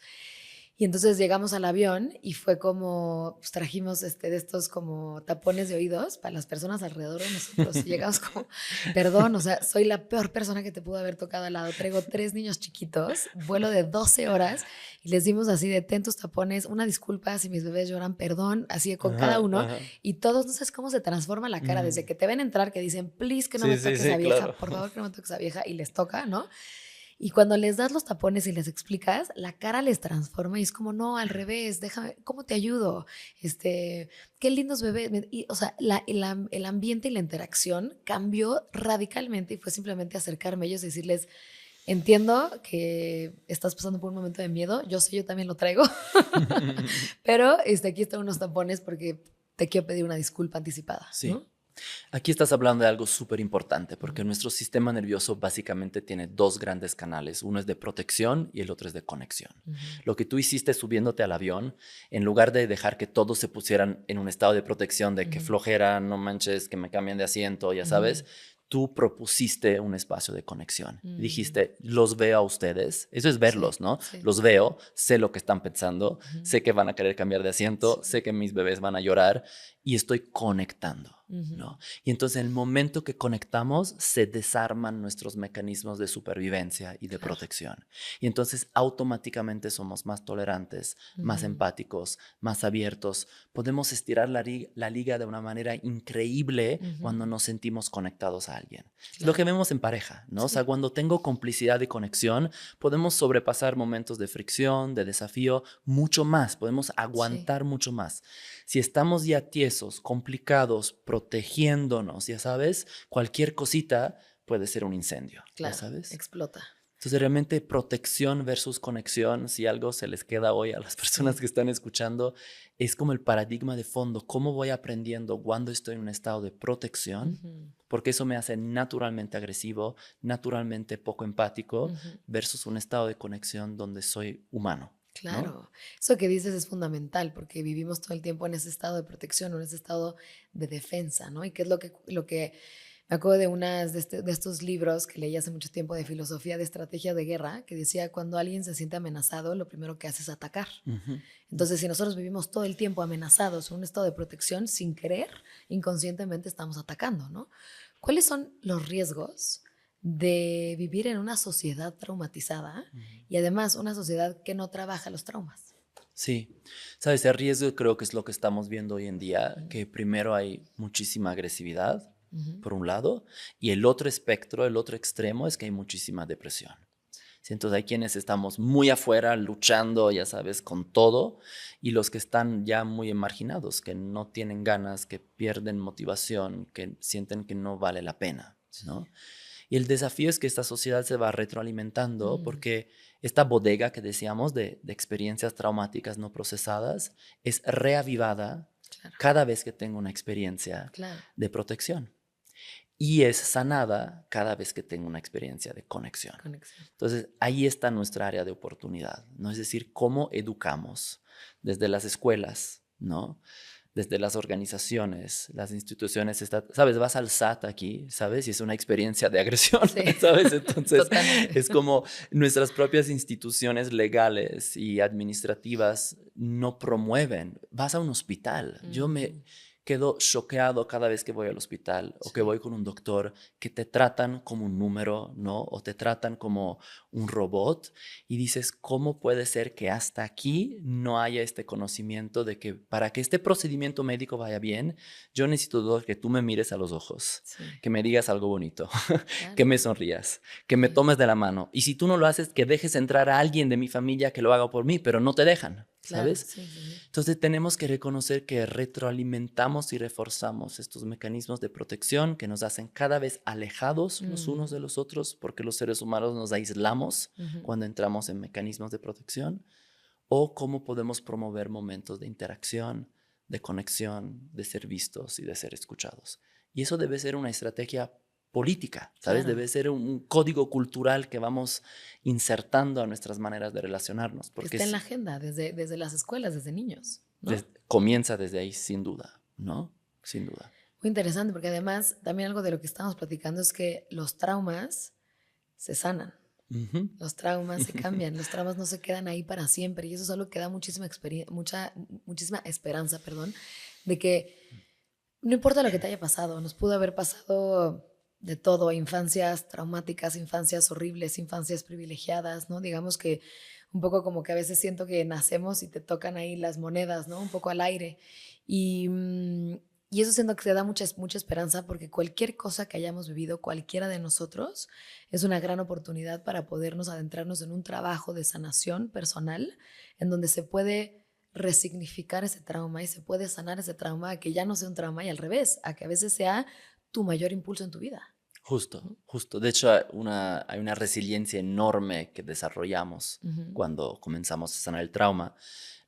Y entonces llegamos al avión y fue como, pues trajimos de estos como tapones de oídos para las personas alrededor de nosotros. Y llegamos como, perdón, o sea, soy la peor persona que te pudo haber tocado al lado. Traigo 3 niños chiquitos, vuelo de 12 horas y les dimos así de ten tus tapones, una disculpa si mis bebés lloran, perdón, así con cada Ajá, uno. ajá. Y todos, no sabes cómo se transforma la cara desde Mm. que te ven entrar, que dicen, please que no Sí, me sí, toques a sí, claro. vieja, por favor que no me toques a vieja, y les toca, ¿no? Y cuando les das los tapones y les explicas, la cara les transforma y es como, no, al revés, déjame, ¿cómo te ayudo? Qué lindos bebés. Y, o sea, el ambiente y la interacción cambió radicalmente y fue simplemente acercarme a ellos y decirles, entiendo que estás pasando por un momento de miedo, yo sé, yo también lo traigo, pero aquí están unos tapones porque te quiero pedir una disculpa anticipada, Sí. ¿no? Aquí estás hablando de algo súper importante, porque Ujú. nuestro sistema nervioso básicamente tiene dos grandes canales. Uno es de protección y el otro es de conexión. Ujú. Lo que tú hiciste subiéndote al avión, en lugar de dejar que todos se pusieran en un estado de protección, de que Ujú. flojera, no manches, que me cambien de asiento, ya Ujú. sabes, tú propusiste un espacio de conexión. Mm. Dijiste, los veo a ustedes. Eso es Sí, verlos, ¿no? sí. Los veo, sé lo que están pensando, Ujú. sé que van a querer cambiar de asiento, Sí. sé que mis bebés van a llorar y estoy conectando. Ujú. ¿No? Y entonces en el momento que conectamos se desarman nuestros mecanismos de supervivencia y de Claro. protección. Y entonces automáticamente somos más tolerantes, más Ujú. empáticos, más abiertos. Podemos estirar la liga de una manera increíble Ujú. cuando nos sentimos conectados a alguien. Es lo Claro. que vemos en pareja, ¿no? O sea, Sí. cuando tengo complicidad y conexión, podemos sobrepasar momentos de fricción, de desafío, mucho más, podemos Sí. aguantar mucho más. Si estamos ya tiesos, complicados, protegiéndonos, ya sabes, cualquier cosita puede ser un incendio, ya Claro. sabes. Explota. Entonces, realmente protección versus conexión, si algo se les queda hoy a las personas Sí. que están escuchando, es como el paradigma de fondo, cómo voy aprendiendo cuando estoy en un estado de protección, Ujú. porque eso me hace naturalmente agresivo, naturalmente poco empático, Ujú. versus un estado de conexión donde soy humano. ¿no? Claro, eso que dices es fundamental porque vivimos todo el tiempo en ese estado de protección, o en ese estado de defensa, ¿no? Y qué es lo que me acuerdo de de estos libros que leí hace mucho tiempo de filosofía de estrategia de guerra, que decía cuando alguien se siente amenazado, lo primero que hace es atacar. Ujú. Entonces, si nosotros vivimos todo el tiempo amenazados en un estado de protección, sin querer, inconscientemente estamos atacando, ¿no? ¿Cuáles son los riesgos de vivir en una sociedad traumatizada y además una sociedad que no trabaja los traumas? Sí, sabes, el riesgo creo que es lo que estamos viendo hoy en día, que primero hay muchísima agresividad, Ujú. por un lado, y el otro espectro, el otro extremo es que hay muchísima depresión. Sí, entonces hay quienes estamos muy afuera luchando, ya sabes, con todo, y los que están ya muy marginados, que no tienen ganas, que pierden motivación, que sienten que no vale la pena, ¿no? Y el desafío es que esta sociedad se va retroalimentando Mm, porque esta bodega que decíamos de experiencias traumáticas no procesadas es reavivada claro, cada vez que tengo una experiencia claro, de protección y es sanada cada vez que tengo una experiencia de conexión. conexión. Entonces, ahí está nuestra área de oportunidad, ¿no? Es decir, cómo educamos desde las escuelas, ¿no? Desde las organizaciones, las instituciones, ¿sabes? Vas al SAT aquí, ¿sabes? Y es una experiencia de agresión, Sí, ¿sabes? Entonces, totalmente. es como nuestras propias instituciones legales y administrativas no promueven. Vas a un hospital. Yo me Mm, quedo choqueado cada vez que voy al hospital o que sí, voy con un doctor que te tratan como un número, ¿no? O te tratan como un robot y dices, ¿cómo puede ser que hasta aquí no haya este conocimiento de que para que este procedimiento médico vaya bien, yo necesito que tú me mires a los ojos, sí, que me digas algo bonito, que claro, me sonrías, que me sí, tomes de la mano? Y si tú no lo haces, que dejes entrar a alguien de mi familia que lo haga por mí, pero no te dejan, claro, ¿sabes? sí, sí, sí. Entonces tenemos que reconocer que retroalimentamos y reforzamos estos mecanismos de protección que nos hacen cada vez alejados los unos Mm, de los otros porque los seres humanos nos aislamos ujú. cuando entramos en mecanismos de protección, o cómo podemos promover momentos de interacción, de conexión, de ser vistos y de ser escuchados. Y eso debe ser una estrategia política, ¿sabes? Claro, Debe ser un código cultural que vamos insertando a nuestras maneras de relacionarnos, que porque esté en la agenda desde las escuelas, desde niños, ¿no? comienza desde ahí sin duda, ¿no? Sin duda. Muy interesante, porque además también algo de lo que estamos platicando es que los traumas se sanan, Ujú. los traumas se cambian, los traumas no se quedan ahí para siempre y eso es algo que da muchísima esperanza, perdón, de que no importa lo que te haya pasado, nos pudo haber pasado de todo, infancias traumáticas, infancias horribles, infancias privilegiadas, ¿no? Digamos que un poco como que a veces siento que nacemos y te tocan ahí las monedas, ¿no? Un poco al aire. Y, y eso siento que te da mucha esperanza porque cualquier cosa que hayamos vivido, cualquiera de nosotros, es una gran oportunidad para podernos adentrarnos en un trabajo de sanación personal en donde se puede resignificar ese trauma y se puede sanar ese trauma a que ya no sea un trauma y al revés, a que a veces sea tu mayor impulso en tu vida, Justo, ¿no? justo. De hecho, hay una resiliencia enorme que desarrollamos Ujú, cuando comenzamos a sanar el trauma.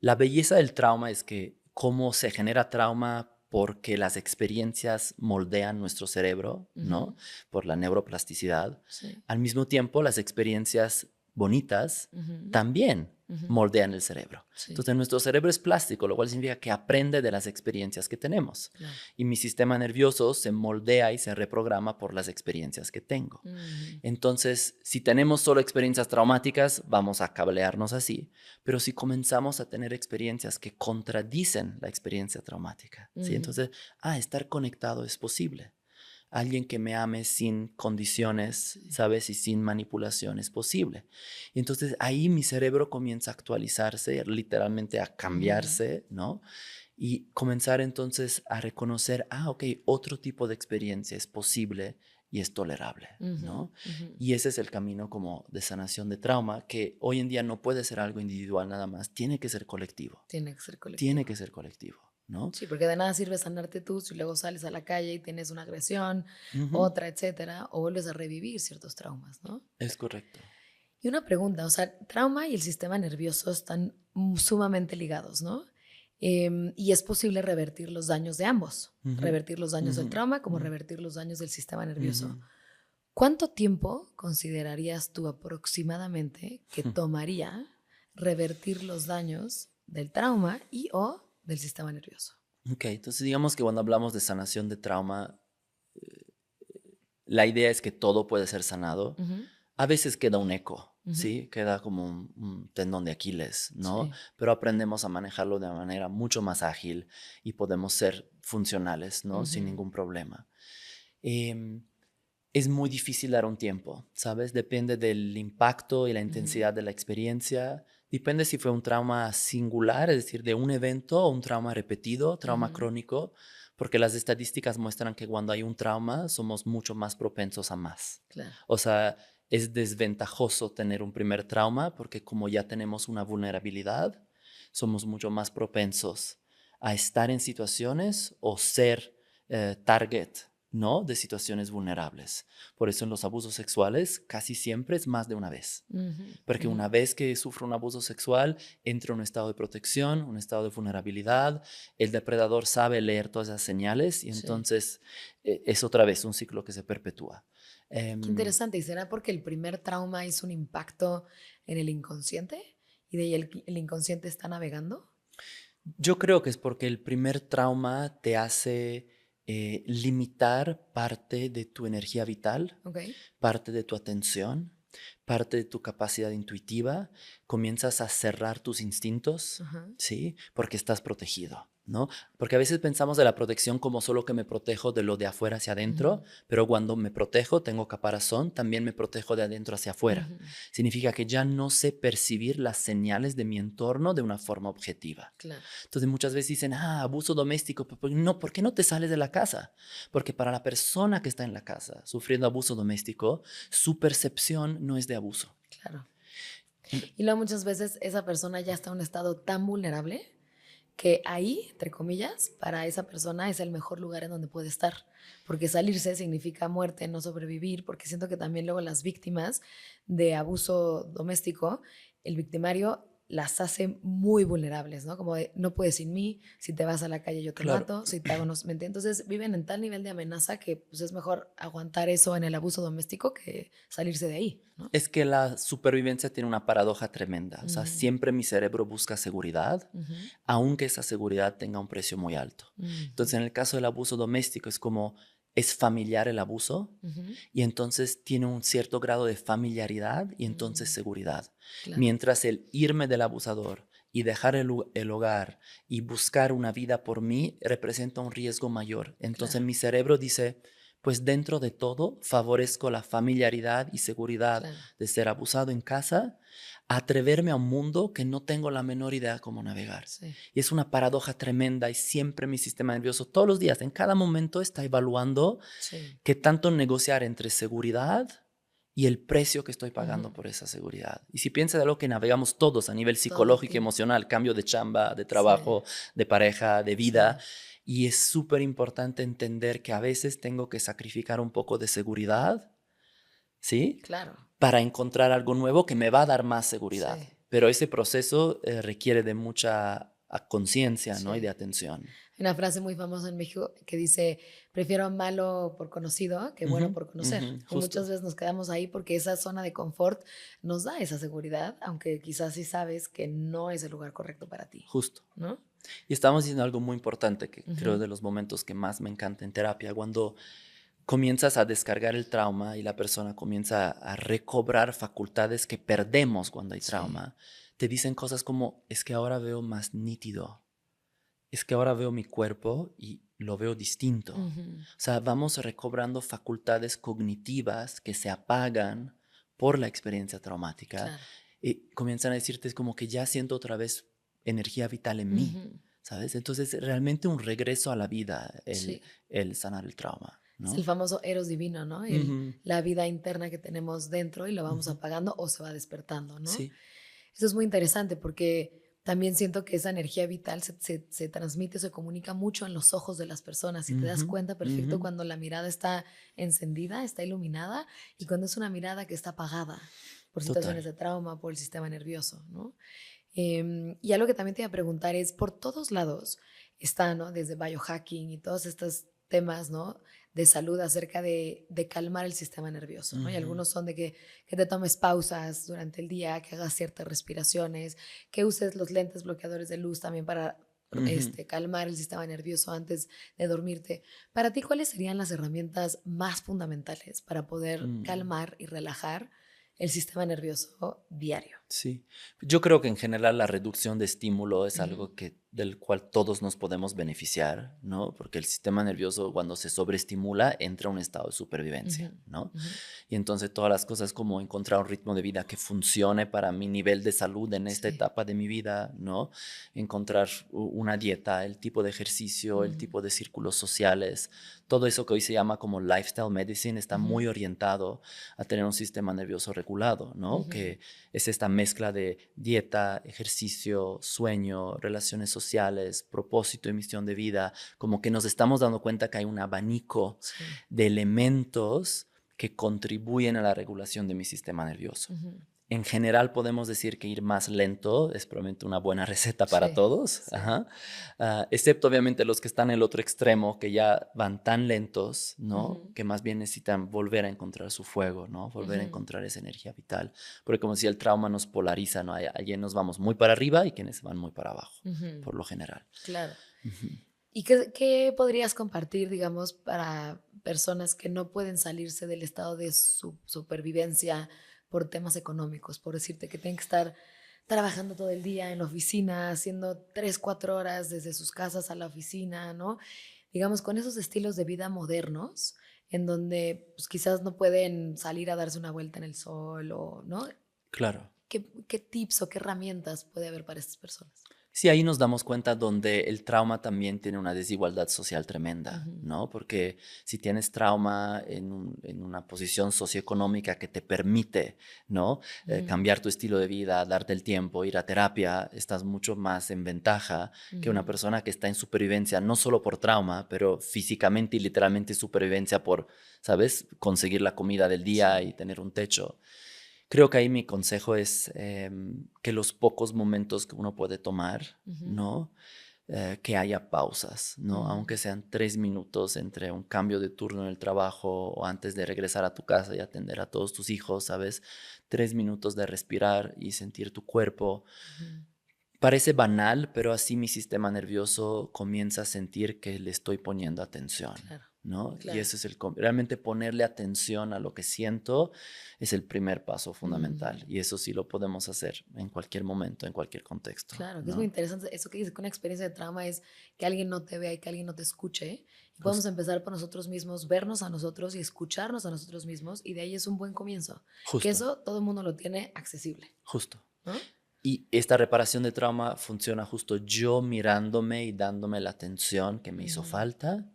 La belleza del trauma es que cómo se genera trauma porque las experiencias moldean nuestro cerebro, ujú, ¿no? Por la neuroplasticidad. sí, Al mismo tiempo, las experiencias bonitas ujú, también ujú, moldean el cerebro. sí, Entonces, nuestro cerebro es plástico, lo cual significa que aprende de las experiencias que tenemos. claro. Y mi sistema nervioso se moldea y se reprograma por las experiencias que tengo. Ujú, Entonces, si tenemos solo experiencias traumáticas, vamos a cablearnos así. Pero si comenzamos a tener experiencias que contradicen la experiencia traumática, ¿sí? ujú, Entonces, estar conectado es posible. Alguien que me ame sin condiciones, sí, ¿sabes? Y sin manipulación es posible. Y entonces ahí mi cerebro comienza a actualizarse, literalmente a ujú, cambiarse, ¿no? Y comenzar entonces a reconocer, ok, otro tipo de experiencia es posible y es tolerable, ujú, ¿no? ujú. Y ese es el camino como de sanación de trauma, que hoy en día no puede ser algo individual nada más, tiene que ser colectivo, Tiene que ser tiene colectivo. que ser colectivo, ¿no? Sí, porque de nada sirve sanarte tú si luego sales a la calle y tienes una agresión, Ujú. otra, etcétera, o vuelves a revivir ciertos traumas, ¿no? Es correcto. Y una pregunta, o sea, trauma y el sistema nervioso están sumamente ligados, ¿no? Y es posible revertir los daños de ambos, Ujú, revertir los daños ujú, del trauma como ujú, revertir los daños del sistema nervioso. ujú. ¿Cuánto tiempo considerarías tú aproximadamente que tomaría revertir los daños del trauma y o del sistema nervioso. Ok, entonces digamos que cuando hablamos de sanación de trauma, la idea es que todo puede ser sanado. Ujú, A veces queda un eco, ujú. ¿sí? Queda como un tendón de Aquiles, ¿no? Sí. Pero aprendemos a manejarlo de una manera mucho más ágil y podemos ser funcionales, ¿no? Sin Ujú, ningún problema. Em, es muy difícil dar un tiempo, ¿sabes? Depende del impacto y la ujú, intensidad de la experiencia. Depende si fue un trauma singular, es decir, de un evento o un trauma repetido, trauma ujú. crónico, porque las estadísticas muestran que cuando hay un trauma somos mucho más propensos a más. Claro. O sea, es desventajoso tener un primer trauma porque como ya tenemos una vulnerabilidad, somos mucho más propensos a estar en situaciones o ser target, ¿no? De situaciones vulnerables. Por eso en los abusos sexuales casi siempre es más de una vez. Ujú, Porque ujú. una vez que sufre un abuso sexual, entra en un estado de protección, un estado de vulnerabilidad, el depredador sabe leer todas esas señales y Sí. entonces es otra vez un ciclo que se perpetúa. Qué Em, interesante. ¿Y será porque el primer trauma hizo un impacto en el inconsciente? ¿Y de ahí el inconsciente está navegando? yo creo que es porque el primer trauma te hace limitar parte de tu energía vital, Ok. parte de tu atención, parte de tu capacidad intuitiva, comienzas a cerrar tus instintos, Ajá. ¿sí? Porque estás protegido, ¿no? Porque a veces pensamos de la protección como solo que me protejo de lo de afuera hacia Ujú, adentro, pero cuando me protejo, tengo caparazón, también me protejo de adentro hacia afuera. ujú. Significa que ya no sé percibir las señales de mi entorno de una forma objetiva. Claro. Entonces muchas veces dicen, abuso doméstico, no, ¿por qué no te sales de la casa? Porque para la persona que está en la casa sufriendo abuso doméstico, su percepción no es de abuso. Claro. En- Y luego muchas veces esa persona ya está en un estado tan vulnerable que ahí, entre comillas, para esa persona es el mejor lugar en donde puede estar. Porque salirse significa muerte, no sobrevivir, porque siento que también luego las víctimas de abuso doméstico, el victimario las hace muy vulnerables, ¿no? Como de, no puedes sin mí, si te vas a la calle yo te Claro, mato, si te hago no... ¿me entiendes? Entonces viven en tal nivel de amenaza que pues, es mejor aguantar eso en el abuso doméstico que salirse de ahí, ¿no? es que la supervivencia tiene una paradoja tremenda. O sea, Ujú, siempre mi cerebro busca seguridad, ujú, aunque esa seguridad tenga un precio muy alto. ujú, Entonces, en el caso del abuso doméstico, es como es familiar el abuso ujú, y entonces tiene un cierto grado de familiaridad y entonces ujú. seguridad. Claro, Mientras el irme del abusador y dejar el hogar y buscar una vida por mí representa un riesgo mayor. Entonces claro, mi cerebro dice, pues dentro de todo favorezco la familiaridad y seguridad claro. de ser abusado en casa, atreverme a un mundo que no tengo la menor idea cómo navegar. Sí. Y es una paradoja tremenda y siempre mi sistema nervioso todos los días, en cada momento está evaluando Sí. qué tanto negociar entre seguridad y el precio que estoy pagando Ujú. por esa seguridad. Y si piensas de algo que navegamos todos a nivel Todo el psicológico y tiempo. emocional, cambio de chamba, de Sí, trabajo, de pareja, de vida, sí, y es súper importante entender que a veces tengo que sacrificar un poco de seguridad, ¿sí? claro. Para encontrar algo nuevo que me va a dar más seguridad. Sí, Pero ese proceso requiere de mucha conciencia, ¿no? Y de sí. atención. Hay una frase muy famosa en México que dice, prefiero malo por conocido que bueno Ujú, por conocer. ujú, Y muchas justo, veces nos quedamos ahí porque esa zona de confort nos da esa seguridad, aunque quizás sí sabes que no es el lugar correcto para ti, justo. ¿no? Y estamos diciendo algo muy importante que creo Ujú, de los momentos que más me encanta en terapia, cuando comienzas a descargar el trauma y la persona comienza a recobrar facultades que perdemos cuando hay sí. trauma, te dicen cosas como, es que ahora veo más nítido, es que ahora veo mi cuerpo y lo veo distinto. Ujú, O sea, vamos recobrando facultades cognitivas que se apagan por la experiencia traumática claro. y comienzan a decirte es como que ya siento otra vez energía vital en mí, Ujú, ¿sabes? Entonces, realmente un regreso a la vida, sí. el sanar el trauma, Es el ¿no? famoso eros divino, ¿no? Ujú, La vida interna que tenemos dentro y lo vamos ujú. apagando o se va despertando, ¿no? Sí. Eso es muy interesante porque también siento que esa energía vital se transmite, se comunica mucho en los ojos de las personas y te das Ujú, cuenta ujú. perfecto cuando la mirada está encendida, está iluminada y cuando es una mirada que está apagada por situaciones Total. de trauma, por el sistema nervioso, ¿no? Y algo que también te iba a preguntar es, por todos lados está, ¿no? Desde biohacking y todos estos temas, ¿no? de salud acerca de calmar el sistema nervioso, ¿no? Y Ujú, algunos son de que te tomes pausas durante el día, que hagas ciertas respiraciones, que uses los lentes bloqueadores de luz también para ujú, calmar el sistema nervioso antes de dormirte. Para ti, ¿cuáles serían las herramientas más fundamentales para poder mm. calmar y relajar el sistema nervioso diario? Sí, yo creo que en general la reducción de estímulo es Ujú, algo del cual todos nos podemos beneficiar, ¿no? Porque el sistema nervioso cuando se sobreestimula entra a un estado de ujú, supervivencia, ¿no? ujú. Y entonces todas las cosas como encontrar un ritmo de vida que funcione para mi nivel de salud en esta Sí. etapa de mi vida, ¿no? Encontrar una dieta, el tipo de ejercicio, el Ujú, tipo de círculos sociales, todo eso que hoy se llama como lifestyle medicine está ujú, muy orientado a tener un sistema nervioso regulado, ¿no? ujú. Que es esta mezcla de dieta, ejercicio, sueño, relaciones sociales, propósito y misión de vida, como que nos estamos dando cuenta que hay un abanico Sí. de elementos que contribuyen a la regulación de mi sistema nervioso. Ujú. En general podemos decir que ir más lento es probablemente una buena receta para Sí, todos, sí. ajá. Excepto obviamente los que están en el otro extremo, que ya van tan lentos, ¿no? Ujú, Que más bien necesitan volver a encontrar su fuego, ¿no? Volver a ujú, encontrar esa energía vital. Porque como decía, el trauma nos polariza, ¿no? Hay quienes nos vamos muy para arriba y quienes van muy para abajo, ujú. por lo general. Claro. Ujú. ¿Y qué podrías compartir, digamos, para personas que no pueden salirse del estado de supervivencia por temas económicos? Por decirte que tienen que estar trabajando todo el día en la oficina, haciendo 3, 4 horas desde sus casas a la oficina, ¿no? Digamos, con esos estilos de vida modernos, en donde pues, quizás no pueden salir a darse una vuelta en el sol o, ¿no? Claro. ¿Qué tips o qué herramientas puede haber para estas personas? Sí, ahí nos damos cuenta donde el trauma también tiene una desigualdad social tremenda, Ujú, ¿no? Porque si tienes trauma en una posición socioeconómica que te permite, ¿no? ujú, Cambiar tu estilo de vida, darte el tiempo, ir a terapia, estás mucho más en ventaja que una ujú. persona que está en supervivencia, no solo por trauma, pero físicamente y literalmente supervivencia por, ¿sabes? Conseguir la comida del día Sí. y tener un techo. Creo que ahí mi consejo es que los pocos momentos que uno puede tomar, Ujú, ¿no? Que haya pausas, ¿no? ujú, Aunque sean 3 minutos entre un cambio de turno en el trabajo o antes de regresar a tu casa y atender a todos tus hijos, ¿sabes? 3 minutos de respirar y sentir tu cuerpo. ujú. Parece banal, pero así mi sistema nervioso comienza a sentir que le estoy poniendo atención, Claro, ¿no? Y claro. eso es realmente ponerle atención a lo que siento es el primer paso fundamental. Ujú. Y eso sí lo podemos hacer en cualquier momento, en cualquier contexto, Claro, que es muy ¿no? interesante. Eso que dices, que una experiencia de trauma es que alguien no te vea y que alguien no te escuche. Y podemos Justo, empezar por nosotros mismos, vernos a nosotros y escucharnos a nosotros mismos. Y de ahí es un buen comienzo. Que justo, eso todo el mundo lo tiene accesible, justo. ¿no? Y esta reparación de trauma funciona justo yo mirándome y dándome la atención que me hizo Ujú, falta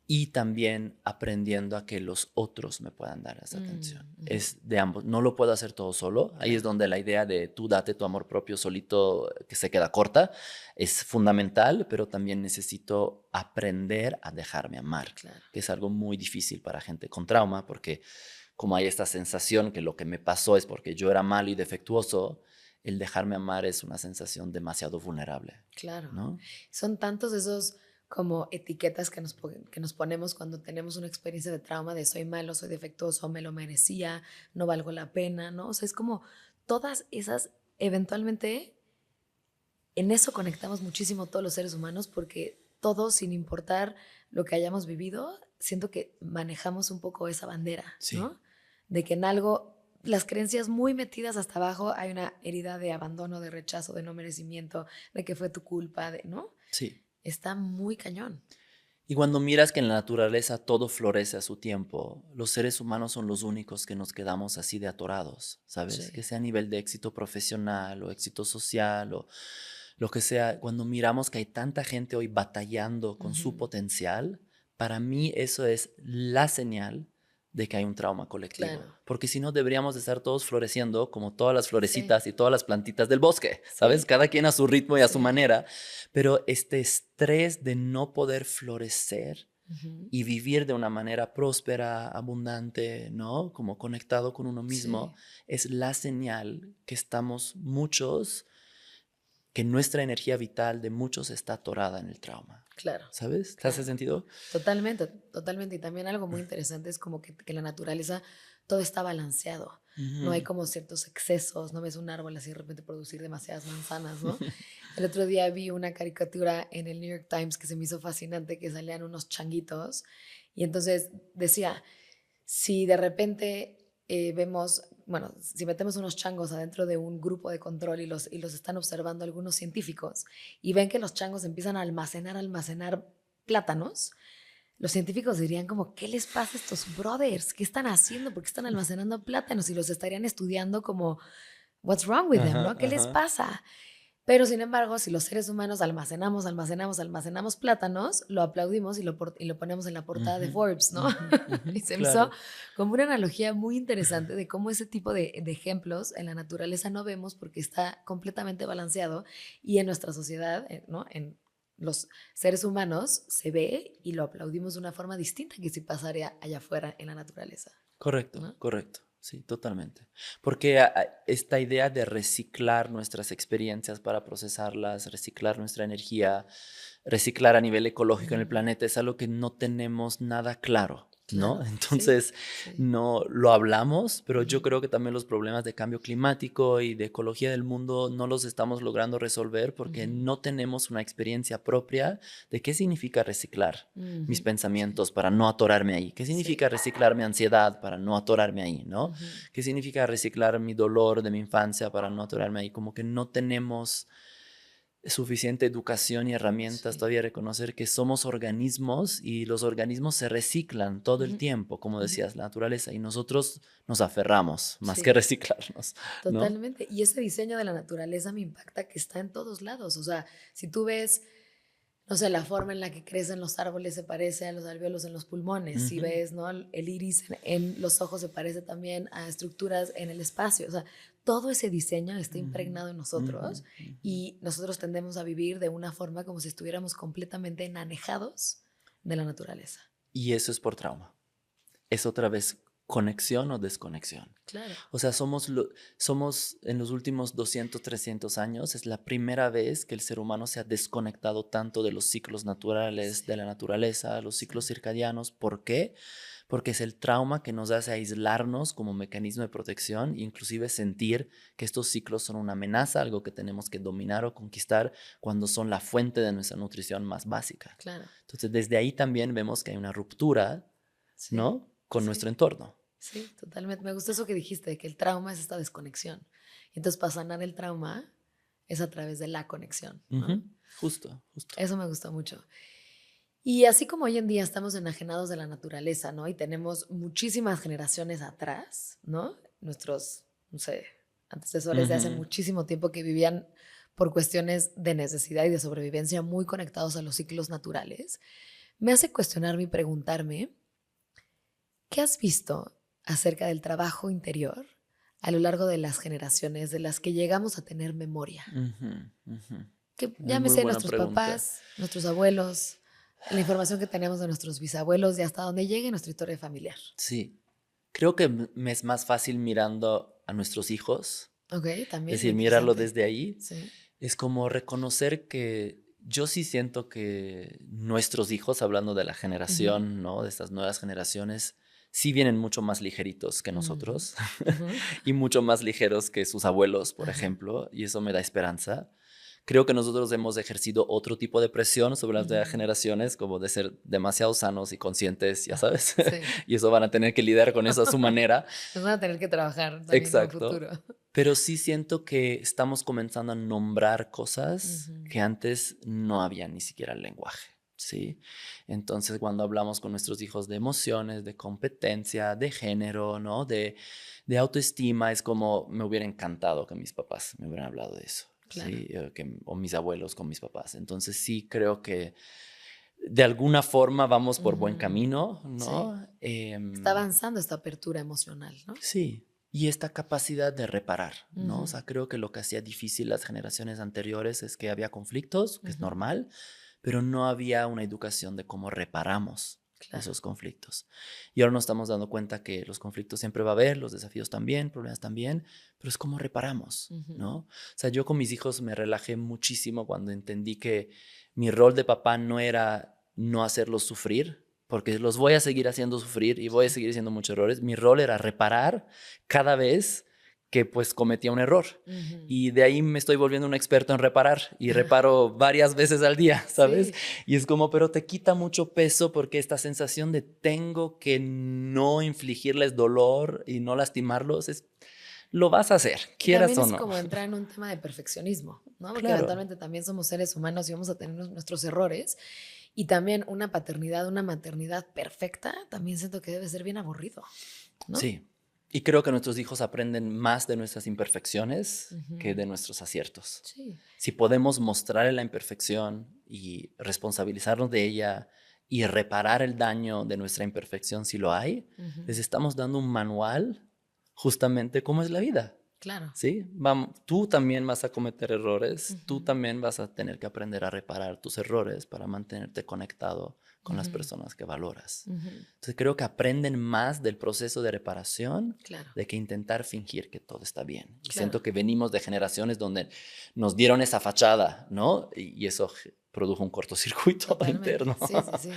y también aprendiendo a que los otros me puedan dar esa atención. ujú. Es de ambos. No lo puedo hacer todo solo. Ahí es Claro, donde la idea de tú date tu amor propio solito, que se queda corta, es fundamental, pero también necesito aprender a dejarme amar, claro. que es algo muy difícil para gente con trauma, porque como hay esta sensación que lo que me pasó es porque yo era malo y defectuoso, el dejarme amar es una sensación demasiado vulnerable, Claro. ¿no? Son tantos esos como etiquetas que nos ponemos cuando tenemos una experiencia de trauma de soy malo, soy defectuoso, me lo merecía, no valgo la pena, ¿no? O sea, es como todas esas, eventualmente en eso conectamos muchísimo todos los seres humanos porque todos, sin importar lo que hayamos vivido, siento que manejamos un poco esa bandera, Sí, ¿no? De que en algo, las creencias muy metidas hasta abajo, hay una herida de abandono, de rechazo, de no merecimiento, de que fue tu culpa, de, ¿no? sí. Está muy cañón. Y cuando miras que en la naturaleza todo florece a su tiempo, los seres humanos son los únicos que nos quedamos así de atorados, ¿sabes? Que Sí. sea a nivel de éxito profesional o éxito social o lo que sea, cuando miramos que hay tanta gente hoy batallando con su Ujú. potencial, para mí eso es la señal de que hay un trauma colectivo. Claro. Porque si no, deberíamos de estar todos floreciendo como todas las Sí, florecitas y todas las plantitas del bosque, ¿sabes? sí, Cada quien a su ritmo y a su sí. manera. Pero este estrés de no poder florecer Ujú. y vivir de una manera próspera, abundante, ¿no? Como conectado con uno mismo, Sí. es la señal que estamos muchos que nuestra energía vital de muchos está atorada en el trauma. Claro. ¿Sabes? ¿Te hace sentido? Totalmente, totalmente. Y también algo muy interesante es como que la naturaleza, todo está balanceado. No hay como ciertos excesos, no ves un árbol así de repente producir demasiadas manzanas, ¿no? El otro día vi una caricatura en el New York Times que se me hizo fascinante, que salían unos changuitos y entonces decía, si de repente vemos, bueno, si metemos unos changos adentro de un grupo de control y los están observando algunos científicos y ven que los changos empiezan a almacenar plátanos, los científicos dirían como, ¿qué les pasa a estos brothers? ¿Qué están haciendo? ¿Por qué están almacenando plátanos? Y los estarían estudiando como, what's wrong with them, Ajá, ¿no? ¿Qué les ajá. pasa? Pero sin embargo, si los seres humanos almacenamos plátanos, lo aplaudimos y lo ponemos en la portada de Ujú, Forbes, ¿no? ujú, ujú, Y se me hizo claro. como una analogía muy interesante de cómo ese tipo de ejemplos en la naturaleza no vemos porque está completamente balanceado y en nuestra sociedad, ¿no? En los seres humanos se ve y lo aplaudimos de una forma distinta que si pasaría allá afuera en la naturaleza, Correcto, ¿no? correcto. Sí, totalmente. Porque esta idea de reciclar nuestras experiencias para procesarlas, reciclar nuestra energía, reciclar a nivel ecológico en el Ujú. planeta es algo que no tenemos nada claro, ¿no? Claro, sí, Entonces, sí. no lo hablamos, pero yo Ujú. creo que también los problemas de cambio climático y de ecología del mundo no los estamos logrando resolver porque Ujú. no tenemos una experiencia propia de qué significa reciclar mis Ujú. Sí, pensamientos para no atorarme ahí. ¿Qué sí. significa reciclar mi ansiedad para no atorarme ahí, no? Ujú. ¿Qué significa reciclar mi dolor de mi infancia para no atorarme ahí? Como que no tenemos suficiente educación y herramientas Sí. todavía reconocer que somos organismos y los organismos se reciclan todo el Ujú. tiempo, como Ujú. decías, la naturaleza, y nosotros nos aferramos más que Sí, reciclarnos, ¿no? totalmente. Y ese diseño de la naturaleza me impacta que está en todos lados. O sea, si tú ves, no sé, la forma en la que crecen los árboles se parece a los alvéolos en los pulmones. Si Ujú, ves, ¿no? El iris en los ojos se parece también a estructuras en el espacio. O sea, todo ese diseño está ujú, impregnado en ujú, nosotros ujú. y nosotros tendemos a vivir de una forma como si estuviéramos completamente enanejados de la naturaleza. Y eso es por trauma. Es otra vez conexión o desconexión. Claro. O sea, somos en los últimos 200, 300 años, es la primera vez que el ser humano se ha desconectado tanto de los ciclos naturales, Sí, de la naturaleza, los sí. ciclos circadianos. ¿Por qué? Porque es el trauma que nos hace aislarnos como mecanismo de protección, e inclusive sentir que estos ciclos son una amenaza, algo que tenemos que dominar o conquistar cuando son la fuente de nuestra nutrición más básica. Claro. Entonces, desde ahí también vemos que hay una ruptura, Sí, ¿no? Con sí. nuestro entorno. Sí, totalmente. Me gusta eso que dijiste, de que el trauma es esta desconexión. Y entonces, para sanar el trauma es a través de la conexión, ¿no? Ujú, justo, justo. Eso me gustó mucho. Y así como hoy en día estamos enajenados de la naturaleza, ¿no? Y tenemos muchísimas generaciones atrás, ¿no? Nuestros, no sé, antecesores de hace Ujú. muchísimo tiempo que vivían por cuestiones de necesidad y de sobrevivencia muy conectados a los ciclos naturales, me hace cuestionarme y preguntarme, ¿qué has visto acerca del trabajo interior a lo largo de las generaciones de las que llegamos a tener memoria? Ujú, ujú. Que Es muy llámese buena nuestros pregunta. papás, nuestros abuelos, la información que tenemos de nuestros bisabuelos y hasta donde llegue nuestra historia familiar. Sí, creo que me es más fácil mirando a nuestros hijos, Ok, es también muy decir, mirarlo interesante. desde ahí, Sí. es como reconocer que yo sí siento que nuestros hijos, hablando de la Ujú, generación, ¿no? De estas nuevas generaciones, sí vienen mucho más ligeritos que ujú, nosotros ujú. y mucho más ligeros que sus abuelos, por Ajá. ejemplo, y eso me da esperanza. Creo que nosotros hemos ejercido otro tipo de presión sobre las nuevas Ujú. generaciones, como de ser demasiado sanos y conscientes, ya Ajá. sabes, Sí. y eso van a tener que lidiar con eso a su manera. Nos van a tener que trabajar también en un Exacto. futuro. Pero sí siento que estamos comenzando a nombrar cosas Ujú. que antes no había ni siquiera el lenguaje. Sí. ¿Sí? Entonces, cuando hablamos con nuestros hijos de emociones, de competencia, de género, ¿no? De autoestima, es como me hubiera encantado que mis papás me hubieran hablado de eso, Claro. ¿sí? O mis abuelos con mis papás. Entonces, sí creo que de alguna forma vamos por buen Ujú. camino, Sí. ¿no? Está avanzando esta apertura emocional, ¿no? Sí, y esta capacidad de reparar, ¿no? O Ujú, sea, creo que lo que hacía difícil las generaciones anteriores es que había conflictos, que es ujú. normal, pero no había una educación de cómo reparamos Claro. esos conflictos. Y ahora nos estamos dando cuenta que los conflictos siempre va a haber, los desafíos también, problemas también, pero es como reparamos, ¿no? O sea, yo con mis hijos me relajé muchísimo cuando entendí que mi rol de papá no era no hacerlos sufrir, porque los voy a seguir haciendo sufrir y voy a seguir haciendo muchos errores. Mi rol era reparar cada vez que pues cometía un error. Y de ahí me estoy volviendo un experto en reparar y reparo varias veces al día, ¿sabes? Sí. Y es como, pero te quita mucho peso porque esta sensación de tengo que no infligirles dolor y no lastimarlos, lo vas a hacer, Y quieras también o es no. como entrar en un tema de perfeccionismo, ¿no? Porque Claro, eventualmente también somos seres humanos y vamos a tener nuestros errores. Y también una paternidad, una maternidad perfecta, también siento que debe ser bien aburrido, ¿no? sí. Y creo que nuestros hijos aprenden más de nuestras imperfecciones que de nuestros aciertos. Sí, Si podemos mostrarle la imperfección y responsabilizarnos de ella y reparar el daño de nuestra imperfección si lo hay, les estamos dando un manual justamente cómo es la vida. claro. ¿Sí? Tú también vas a cometer errores, tú también vas a tener que aprender a reparar tus errores para mantenerte conectado con las personas que valoras. Entonces creo que aprenden más del proceso de reparación Claro, de que intentar fingir que todo está bien. Y claro. siento que venimos de generaciones donde nos dieron esa fachada, ¿no? Y eso produjo un cortocircuito Totalmente. interno. Sí, sí, sí.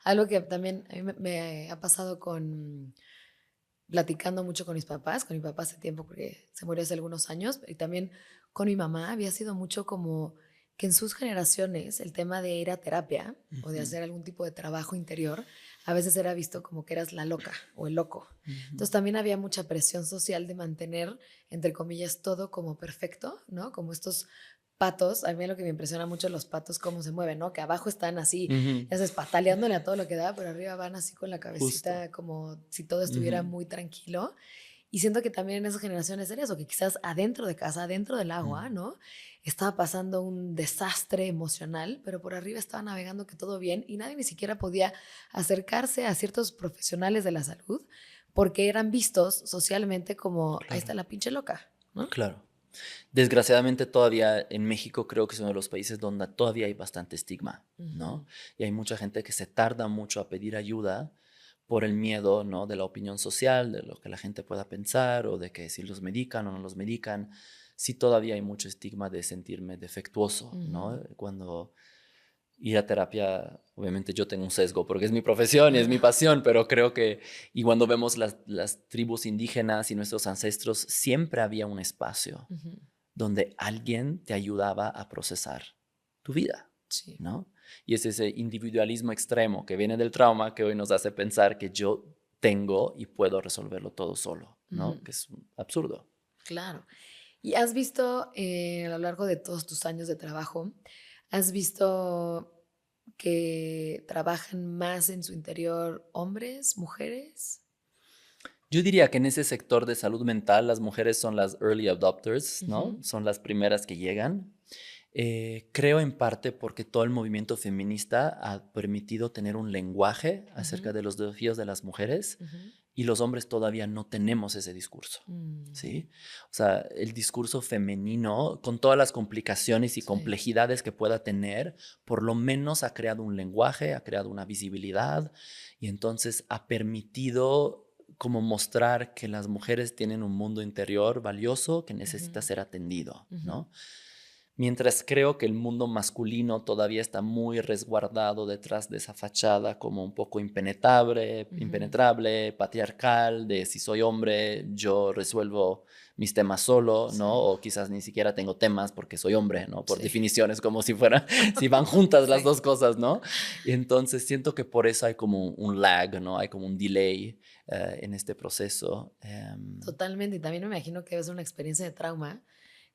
Algo que también a mí me ha pasado con platicando mucho con mis papás, con mi papá hace tiempo porque se murió hace algunos años, y también con mi mamá había sido mucho como que en sus generaciones el tema de ir a terapia o de hacer algún tipo de trabajo interior a veces era visto como que eras la loca o el loco. Entonces también había mucha presión social de mantener, entre comillas, todo como perfecto, ¿no? Como estos patos, a mí lo que me impresiona mucho los patos cómo se mueven, ¿no? Que abajo están así, Ujú, ya sabes, pataleándole a todo lo que da, pero arriba van así con la justo. cabecita como si todo estuviera Ujú, muy tranquilo. Y siento que también en esas generaciones era eso, que quizás adentro de casa, adentro del agua, ujú. ¿no? Estaba pasando un desastre emocional, pero por arriba estaba navegando que todo bien y nadie ni siquiera podía acercarse a ciertos profesionales de la salud porque eran vistos socialmente como, ahí está Claro, la pinche loca, ¿no? claro. Desgraciadamente todavía en México creo que es uno de los países donde todavía hay bastante estigma, Ujú, ¿no? Y hay mucha gente que se tarda mucho a pedir ayuda por el miedo, ¿no? De la opinión social, de lo que la gente pueda pensar o de que si los medican o no los medican. Sí todavía hay mucho estigma de sentirme defectuoso, ¿no? ujú. Cuando ir a terapia, obviamente yo tengo un sesgo porque es mi profesión y es mi pasión, pero creo que, y cuando vemos las tribus indígenas y nuestros ancestros, siempre había un espacio Ujú, donde alguien te ayudaba a procesar tu vida, sí. ¿no? Y es ese individualismo extremo que viene del trauma que hoy nos hace pensar que yo tengo y puedo resolverlo todo solo, ¿no? Ujú, Que es absurdo. claro. ¿Y has visto a lo largo de todos tus años de trabajo, has visto que trabajan más en su interior hombres, mujeres? Yo diría que en ese sector de salud mental las mujeres son las early adopters, ¿no? Ujú, Son las primeras que llegan. Creo en parte porque todo el movimiento feminista ha permitido tener un lenguaje acerca ujú, de los desafíos de las mujeres ujú, y los hombres todavía no tenemos ese discurso, mm, ¿sí? O sea, el discurso femenino, con todas las complicaciones y sí. complejidades que pueda tener, por lo menos ha creado un lenguaje, ha creado una visibilidad y entonces ha permitido como mostrar que las mujeres tienen un mundo interior valioso que necesita Ujú, ser atendido, ujú, ¿no? Mientras creo que el mundo masculino todavía está muy resguardado detrás de esa fachada como un poco impenetrable, ujú, impenetrable, patriarcal, de si soy hombre, yo resuelvo mis temas solo, ¿no? sí, O quizás ni siquiera tengo temas porque soy hombre, ¿no? Por sí, definiciones, como si fuera, si van juntas las sí. dos cosas, ¿no? Y entonces siento que por eso hay como un lag, ¿no? Hay como un delay en este proceso. Totalmente. Y también me imagino que es una experiencia de trauma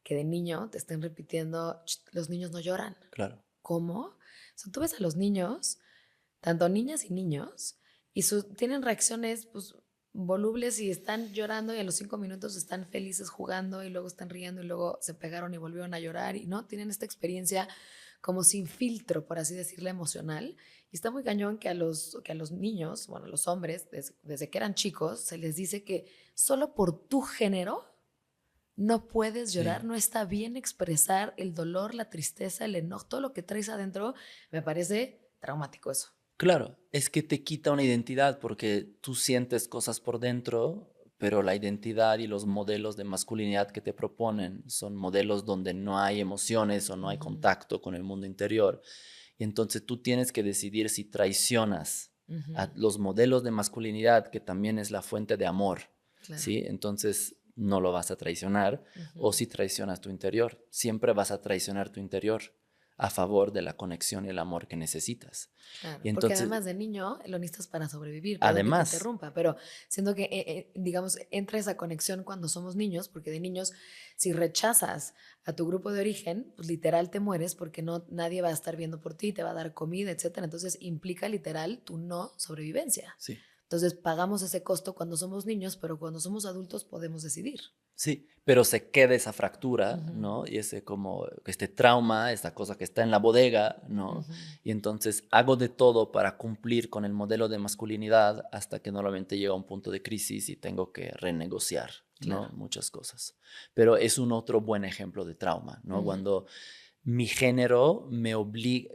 que de niño te estén repitiendo, "Ch, los niños no lloran". Claro. ¿Cómo? O sea, tú ves a los niños, tanto niñas y niños, y tienen reacciones pues, volubles y están llorando y a los 5 minutos están felices jugando y luego están riendo y luego se pegaron y volvieron a llorar y no, tienen esta experiencia como sin filtro, por así decirlo, emocional. Y está muy cañón que a los niños, bueno, a los hombres, desde que eran chicos, se les dice que solo por tu género no puedes llorar, Sí. no está bien expresar el dolor, la tristeza, el enojo, todo lo que traes adentro. Me parece traumático eso. Claro, es que te quita una identidad porque tú sientes cosas por dentro, pero la identidad y los modelos de masculinidad que te proponen son modelos donde no hay emociones o no hay Ujú, contacto con el mundo interior. Y entonces tú tienes que decidir si traicionas a ujú, los modelos de masculinidad, que también es la fuente de amor, claro. ¿sí? Entonces no lo vas a traicionar, o Ujú. si traicionas tu interior, siempre vas a traicionar tu interior a favor de la conexión y el amor que necesitas. Claro, Y porque entonces, además de niño lo necesitas para sobrevivir, perdón que te además, interrumpa, pero siento que, digamos, entra esa conexión cuando somos niños, porque de niños, si rechazas a tu grupo de origen, pues literal te mueres porque no, nadie va a estar viendo por ti, te va a dar comida, etcétera. Entonces implica literal tu no sobrevivencia. sí. Entonces pagamos ese costo cuando somos niños, pero cuando somos adultos podemos decidir. Sí, pero se queda esa fractura, Ujú, ¿no? Y ese como, este trauma, esta cosa que está en la bodega, ¿no? ujú, Y entonces hago de todo para cumplir con el modelo de masculinidad hasta que normalmente llega a un punto de crisis y tengo que renegociar, ¿no? claro. Muchas cosas. Pero es un otro buen ejemplo de trauma, ¿no? Ujú, Cuando mi género me obliga,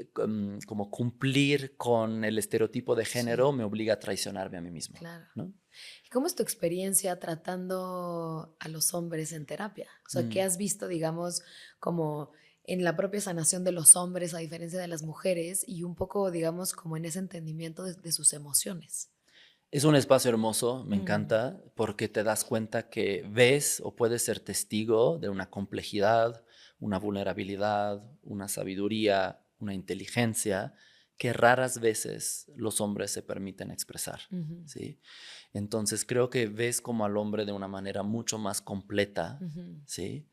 como cumplir con el estereotipo de sí, género me obliga a traicionarme a mí mismo, claro. ¿no? ¿Y cómo es tu experiencia tratando a los hombres en terapia? O sea, ¿qué Mm. has visto, digamos, como en la propia sanación de los hombres a diferencia de las mujeres y un poco, digamos, como en ese entendimiento de sus emociones? Es un espacio hermoso, me Mm, encanta, porque te das cuenta que ves o puedes ser testigo de una complejidad, una vulnerabilidad, una sabiduría, una inteligencia que raras veces los hombres se permiten expresar, ujú, ¿sí? Entonces creo que ves como al hombre de una manera mucho más completa, ujú, ¿sí?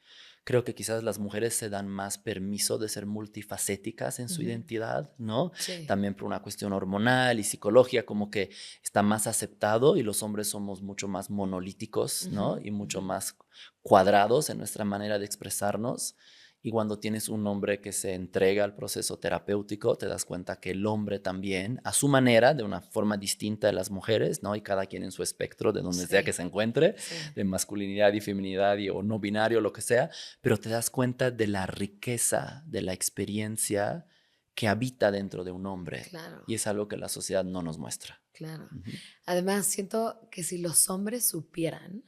Creo que quizás las mujeres se dan más permiso de ser multifacéticas en su ujú. identidad, ¿no? Sí. También por una cuestión hormonal y psicológica, como que está más aceptado, y los hombres somos mucho más monolíticos, Ujú, ¿no? Y mucho ujú. más cuadrados en nuestra manera de expresarnos. Y cuando tienes un hombre que se entrega al proceso terapéutico, te das cuenta que el hombre también, a su manera, de una forma distinta de las mujeres, ¿no? Y cada quien en su espectro, de donde sea que Sí, se encuentre, sí, de masculinidad y feminidad o no binario, lo que sea, pero te das cuenta de la riqueza de la experiencia que habita dentro de un hombre. claro, Y es algo que la sociedad no nos muestra. claro. Ujú. Además, siento que si los hombres supieran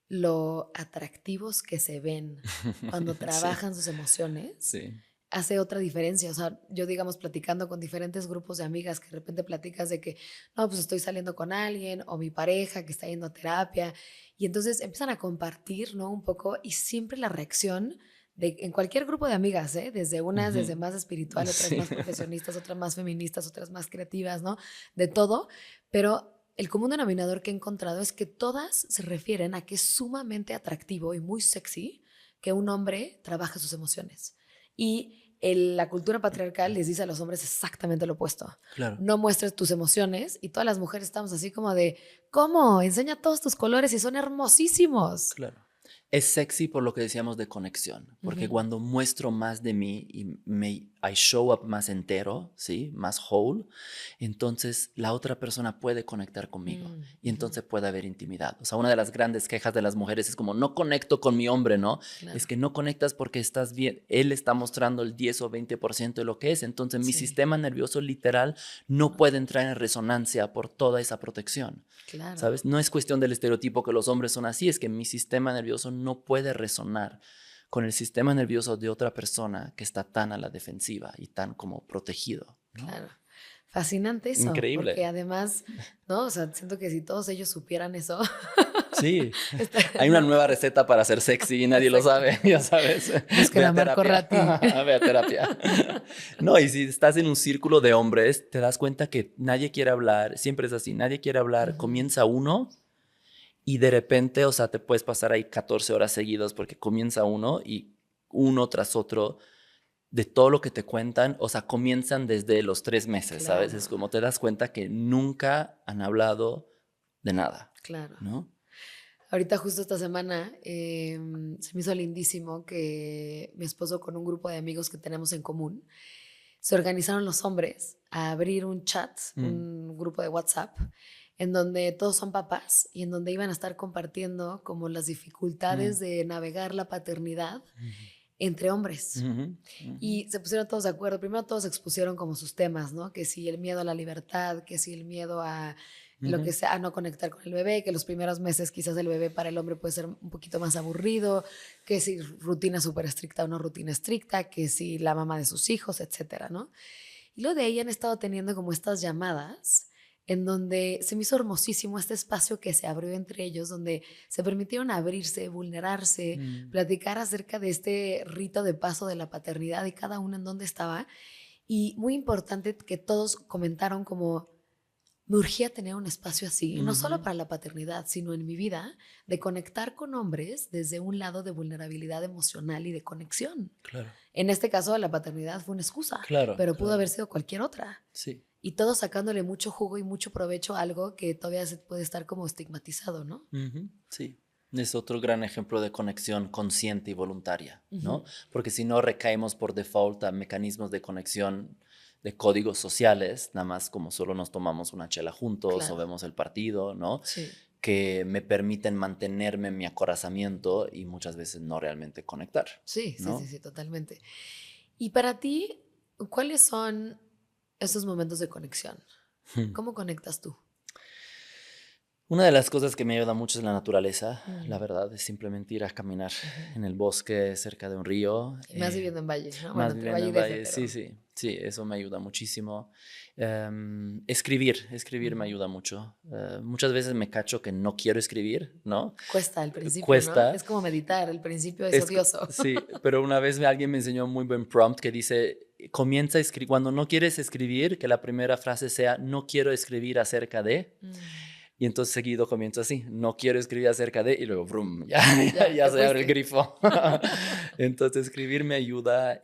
lo atractivos que se ven cuando Sí, trabajan sus emociones, sí. hace otra diferencia. O sea, yo digamos platicando con diferentes grupos de amigas que de repente platicas de que, no, pues estoy saliendo con alguien o mi pareja que está yendo a terapia y entonces empiezan a compartir, ¿no? Un poco y siempre la reacción de, en cualquier grupo de amigas, ¿eh? Desde unas, Ujú. desde más espiritual, otras Sí. más profesionistas, otras más feministas, otras más creativas, ¿no? De todo, pero el común denominador que he encontrado es que todas se refieren a que es sumamente atractivo y muy sexy que un hombre trabaje sus emociones. Y la cultura patriarcal les dice a los hombres exactamente lo opuesto. Claro. No muestres tus emociones y todas las mujeres estamos así como de, ¿cómo? Enseña todos tus colores y son hermosísimos. Claro. Es sexy por lo que decíamos de conexión, porque Ujú, cuando muestro más de mí y I show up más entero, ¿sí? Más whole, entonces la otra persona puede conectar conmigo y ujú, entonces puede haber intimidad. O sea, una de las grandes quejas de las mujeres es como, no conecto con mi hombre, ¿no? Es claro, que no conectas porque estás bien, él está mostrando el 10 o 20% de lo que es, entonces mi sí, sistema nervioso literal no puede entrar en resonancia por toda esa protección. claro, ¿Sabes? No es cuestión del estereotipo que los hombres son así, es que mi sistema nervioso no puede resonar con el sistema nervioso de otra persona que está tan a la defensiva y tan como protegido, ¿no? claro. Fascinante eso, porque Increíble. además, ¿no? O sea, siento que si todos ellos supieran eso, Sí, hay una ¿no? nueva receta para ser sexy y nadie lo Exacto. sabe, ya sabes. Busquen Ve a a Marco terapia, Ratti. ve a terapia. No, y si estás en un círculo de hombres, te das cuenta que nadie quiere hablar, siempre es así, nadie quiere hablar, Ujú, comienza uno. Y de repente, o sea, te puedes pasar ahí 14 horas seguidas porque comienza uno y uno tras otro de todo lo que te cuentan, o sea, comienzan desde los 3 meses, ¿sabes? Es claro, como te das cuenta que nunca han hablado de nada, claro. ¿no? Ahorita justo esta semana se me hizo lindísimo que mi esposo con un grupo de amigos que tenemos en común se organizaron los hombres a abrir un chat, Mm, un grupo de WhatsApp, en donde todos son papás y en donde iban a estar compartiendo como las dificultades mm, de navegar la paternidad entre hombres. Ujú, Y se pusieron todos de acuerdo. Primero todos expusieron como sus temas, ¿no? Que si el miedo a la libertad, que si el miedo a lo ujú, que sea, a no conectar con el bebé, que los primeros meses quizás el bebé para el hombre puede ser un poquito más aburrido, que si rutina súper estricta o no rutina estricta, que si la mamá de sus hijos, etcétera, ¿no? Y luego de ahí han estado teniendo como estas llamadas en donde se me hizo hermosísimo este espacio que se abrió entre ellos, donde se permitieron abrirse, vulnerarse, mm, platicar acerca de este rito de paso de la paternidad y cada uno en dónde estaba. Y muy importante que todos comentaron como me urgía tener un espacio así, no solo ujú, para la paternidad, sino en mi vida, de conectar con hombres desde un lado de vulnerabilidad emocional y de conexión. claro, En este caso, la paternidad fue una excusa, claro, pero pudo haber claro. sido cualquier otra. Sí. Y todos sacándole mucho jugo y mucho provecho a algo que todavía se puede estar como estigmatizado, ¿no? Ujú, sí. Es otro gran ejemplo de conexión consciente y voluntaria, Ujú, ¿no? Porque si no recaemos por default a mecanismos de conexión de códigos sociales, nada más como solo nos tomamos una chela juntos o claro, vemos el partido, ¿no? sí, Que me permiten mantenerme en mi acorazamiento y muchas veces no realmente conectar, sí, sí, sí, ¿no? sí, totalmente. Y para ti, ¿cuáles son esos momentos de conexión? ¿Cómo conectas tú? Una de las cosas que me ayuda mucho es la naturaleza, la Mm, verdad, es simplemente ir a caminar ujú. en el bosque cerca de un río. Y más viviendo en Valle, ¿no? Bueno, Más entre viviendo Valle y en DF, Valle, sí, pero sí, sí, eso me ayuda muchísimo. Escribir me ujú. ayuda mucho. Muchas veces me cacho que no quiero escribir, ¿no? Cuesta al principio, ¿no? Cuesta. Es como meditar, el principio es odioso. Sí, pero una vez alguien me enseñó un muy buen prompt que dice, comienza a escribir, cuando no quieres escribir, que la primera frase sea, no quiero escribir acerca de. Mm, Y entonces seguido comienzo así, no quiero escribir acerca de, y luego, brum, ya, ya, ya te se abre el fuiste. grifo. Entonces escribir me ayuda.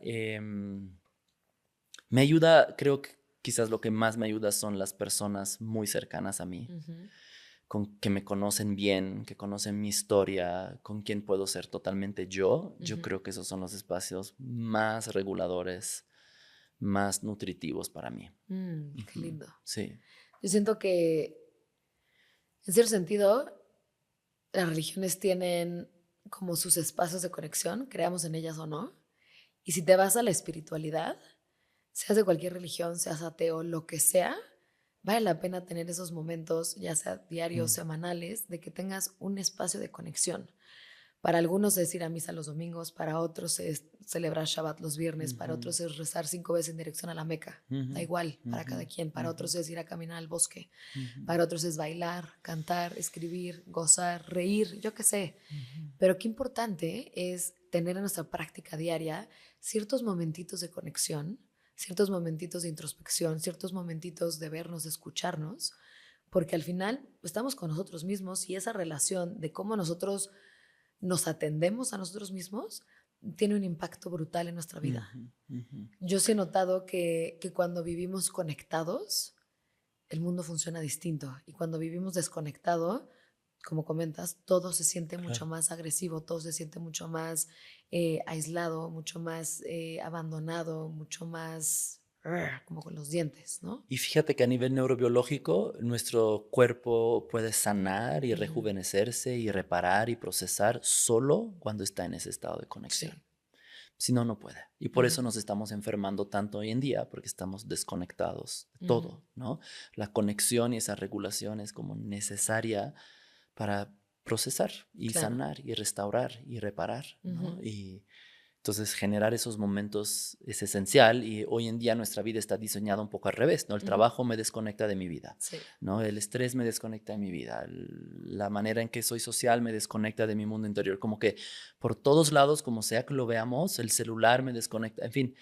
Me ayuda, creo que quizás lo que más me ayuda son las personas muy cercanas a mí, Ujú, con que me conocen bien, que conocen mi historia, con quien puedo ser totalmente yo. Yo ujú. creo que esos son los espacios más reguladores, más nutritivos para mí. Qué Ujú, lindo. sí. Yo siento que, en cierto sentido, las religiones tienen como sus espacios de conexión, creamos en ellas o no. Y si te vas a la espiritualidad, seas de cualquier religión, seas ateo, lo que sea, vale la pena tener esos momentos, ya sea diarios, Mm, semanales, de que tengas un espacio de conexión. Para algunos es ir a misa los domingos, para otros es celebrar Shabbat los viernes, para ujú, otros es rezar 5 veces en dirección a la Meca. Da ujú, igual para ujú, cada quien. Para ujú, otros es ir a caminar al bosque. ujú, Para otros es bailar, cantar, escribir, gozar, reír, yo qué sé. ujú. Pero qué importante es tener en nuestra práctica diaria ciertos momentitos de conexión, ciertos momentitos de introspección, ciertos momentitos de vernos, de escucharnos, porque al final estamos con nosotros mismos y esa relación de cómo nosotros nos atendemos a nosotros mismos tiene un impacto brutal en nuestra vida. Ujú, ujú. Yo sí he notado que cuando vivimos conectados, el mundo funciona distinto. Y cuando vivimos desconectado, como comentas, todo se siente mucho Claro. más agresivo, todo se siente mucho más aislado, mucho más abandonado, mucho más como con los dientes, ¿no? Y fíjate que a nivel neurobiológico, nuestro cuerpo puede sanar y Ujú. rejuvenecerse y reparar y procesar solo cuando está en ese estado de conexión. Sí. Si no, no puede. Y por Ujú, eso nos estamos enfermando tanto hoy en día, porque estamos desconectados de ujú, todo, ¿no? La conexión y esa regulación es como necesaria para procesar y claro. sanar y restaurar y reparar, ¿no? Ujú, Y entonces, generar esos momentos es esencial y hoy en día nuestra vida está diseñada un poco al revés, ¿no? El ujú. trabajo me desconecta de mi vida, Sí. ¿no? El estrés me desconecta de mi vida, la manera en que soy social me desconecta de mi mundo interior, como que por todos lados, como sea que lo veamos, el celular me desconecta, en fin,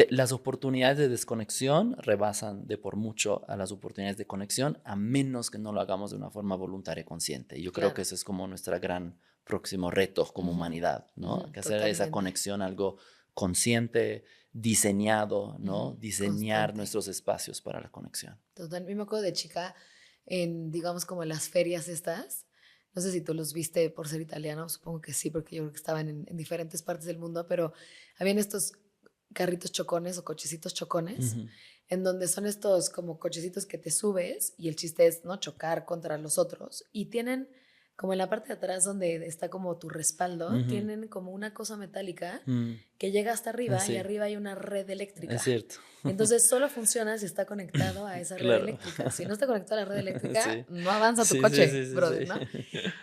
las oportunidades de desconexión rebasan de por mucho a las oportunidades de conexión, a menos que no lo hagamos de una forma voluntaria y consciente. Yo creo que Claro. ese es como nuestro gran próximo reto como Ujú, humanidad, ujú, ¿no? Que hacer esa totalmente. conexión algo consciente, diseñado, Ujú, ¿no? Diseñar constante. nuestros espacios para la conexión. Total. Yo me acuerdo de chica en, digamos, como en las ferias estas. No sé si tú los viste por ser italiano, supongo que sí, porque yo creo que estaban en diferentes partes del mundo, pero habían estos carritos chocones o cochecitos chocones, Ujú, en donde son estos como cochecitos que te subes y el chiste es no chocar contra los otros y tienen como en la parte de atrás donde está como tu respaldo, Ujú. tienen como una cosa metálica Mm, que llega hasta arriba y sí, arriba hay una red es eléctrica. cierto. Entonces solo funciona si está conectado a esa red Claro. eléctrica. Si no está conectado a la red eléctrica, Sí. no avanza tu Sí, sí, coche, sí, sí, brother, ¿no? sí.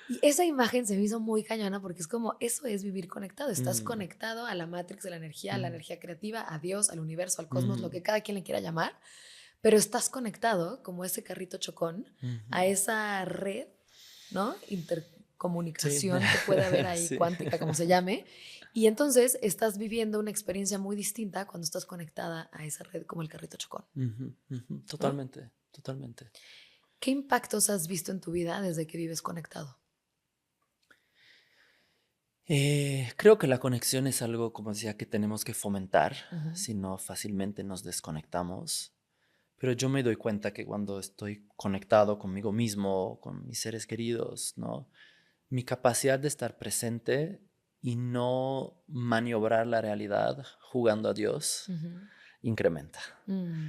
Y esa imagen se me hizo muy cañona porque es como, eso es vivir conectado. Estás Mm, conectado a la matrix de la mm, energía creativa, a Dios, al universo, al cosmos, lo ujú, que cada quien le quiera llamar, pero estás conectado, como ese carrito chocón, a ujú. esa red, ¿no? Sí, Intercomunicación que puede haber ahí, sí. cuántica, como se llame. Y entonces estás viviendo una experiencia muy distinta cuando estás conectada a esa red como el carrito chocón, Ujú, ujú. ¿no? Totalmente, totalmente. ¿Qué impactos has visto en tu vida desde que vives conectado? Creo que la conexión es algo, como decía, que tenemos que fomentar, Ujú, si no fácilmente nos desconectamos. Pero yo me doy cuenta que cuando estoy conectado conmigo mismo, con mis seres queridos, ¿no? Mi capacidad de estar presente y no maniobrar la realidad jugando a Dios ujú, incrementa. mm,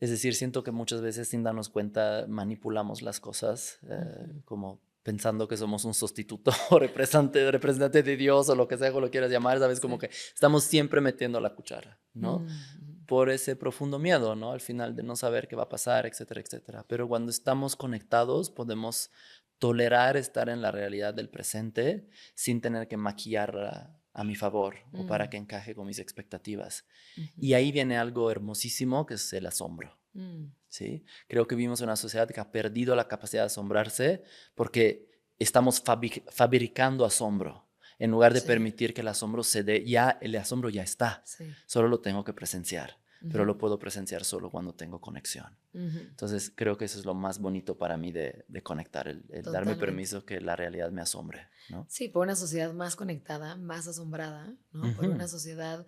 Es decir, siento que muchas veces sin darnos cuenta manipulamos las cosas ujú, como pensando que somos un sustituto o representante de Dios o lo que sea, como lo quieras llamar, ¿sabes? Como sí. que estamos siempre metiendo la cuchara, ¿no? Mm, Por ese profundo miedo, ¿no? Al final de no saber qué va a pasar, etcétera, etcétera. Pero cuando estamos conectados podemos tolerar estar en la realidad del presente sin tener que maquillarla a mi favor o para mm, que encaje con mis expectativas. ujú, Y ahí viene algo hermosísimo que es el asombro. mm, ¿Sí? Creo que vivimos en una sociedad que ha perdido la capacidad de asombrarse porque estamos fabricando asombro. En lugar de sí, permitir que el asombro se dé, ya el asombro ya está. sí. Solo lo tengo que presenciar. Pero Ujú, lo puedo presenciar solo cuando tengo conexión. ujú, Entonces creo que eso es lo más bonito para mí de conectar, el darme totalmente. permiso que la realidad me asombre, ¿no? Sí, por una sociedad más conectada, más asombrada, ¿no? Por Ujú, una sociedad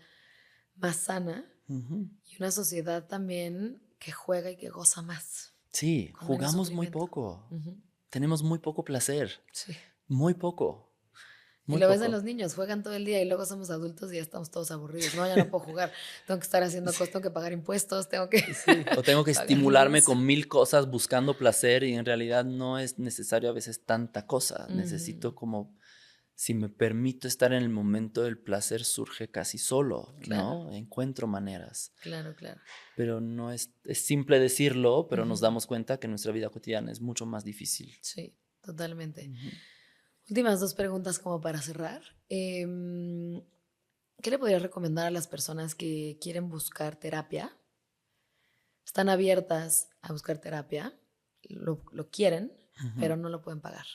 más sana ujú. y una sociedad también que juega y que goza más, Sí, con menos jugamos muy sufrimiento. poco. Ujú, Tenemos muy poco placer. sí. Muy poco. Y Muy lo ves en poco. los niños, juegan todo el día y luego somos adultos y ya estamos todos aburridos. No, ya no puedo jugar. Tengo que estar haciendo cosas, tengo que pagar impuestos, tengo que Sí, o tengo que pagar estimularme luz. con mil cosas buscando placer y en realidad no es necesario a veces tanta cosa. Ujú, Necesito como, si me permito estar en el momento, el placer surge casi solo, claro, ¿no? Encuentro maneras, claro, claro. pero no es simple decirlo, pero nos Ujú, damos cuenta que nuestra vida cotidiana es mucho más difícil. sí, totalmente. Ujú, Últimas dos preguntas como para cerrar. ¿Qué le podrías recomendar a las personas que quieren buscar terapia? Están abiertas a buscar terapia, lo quieren, ujú. pero no lo pueden pagar.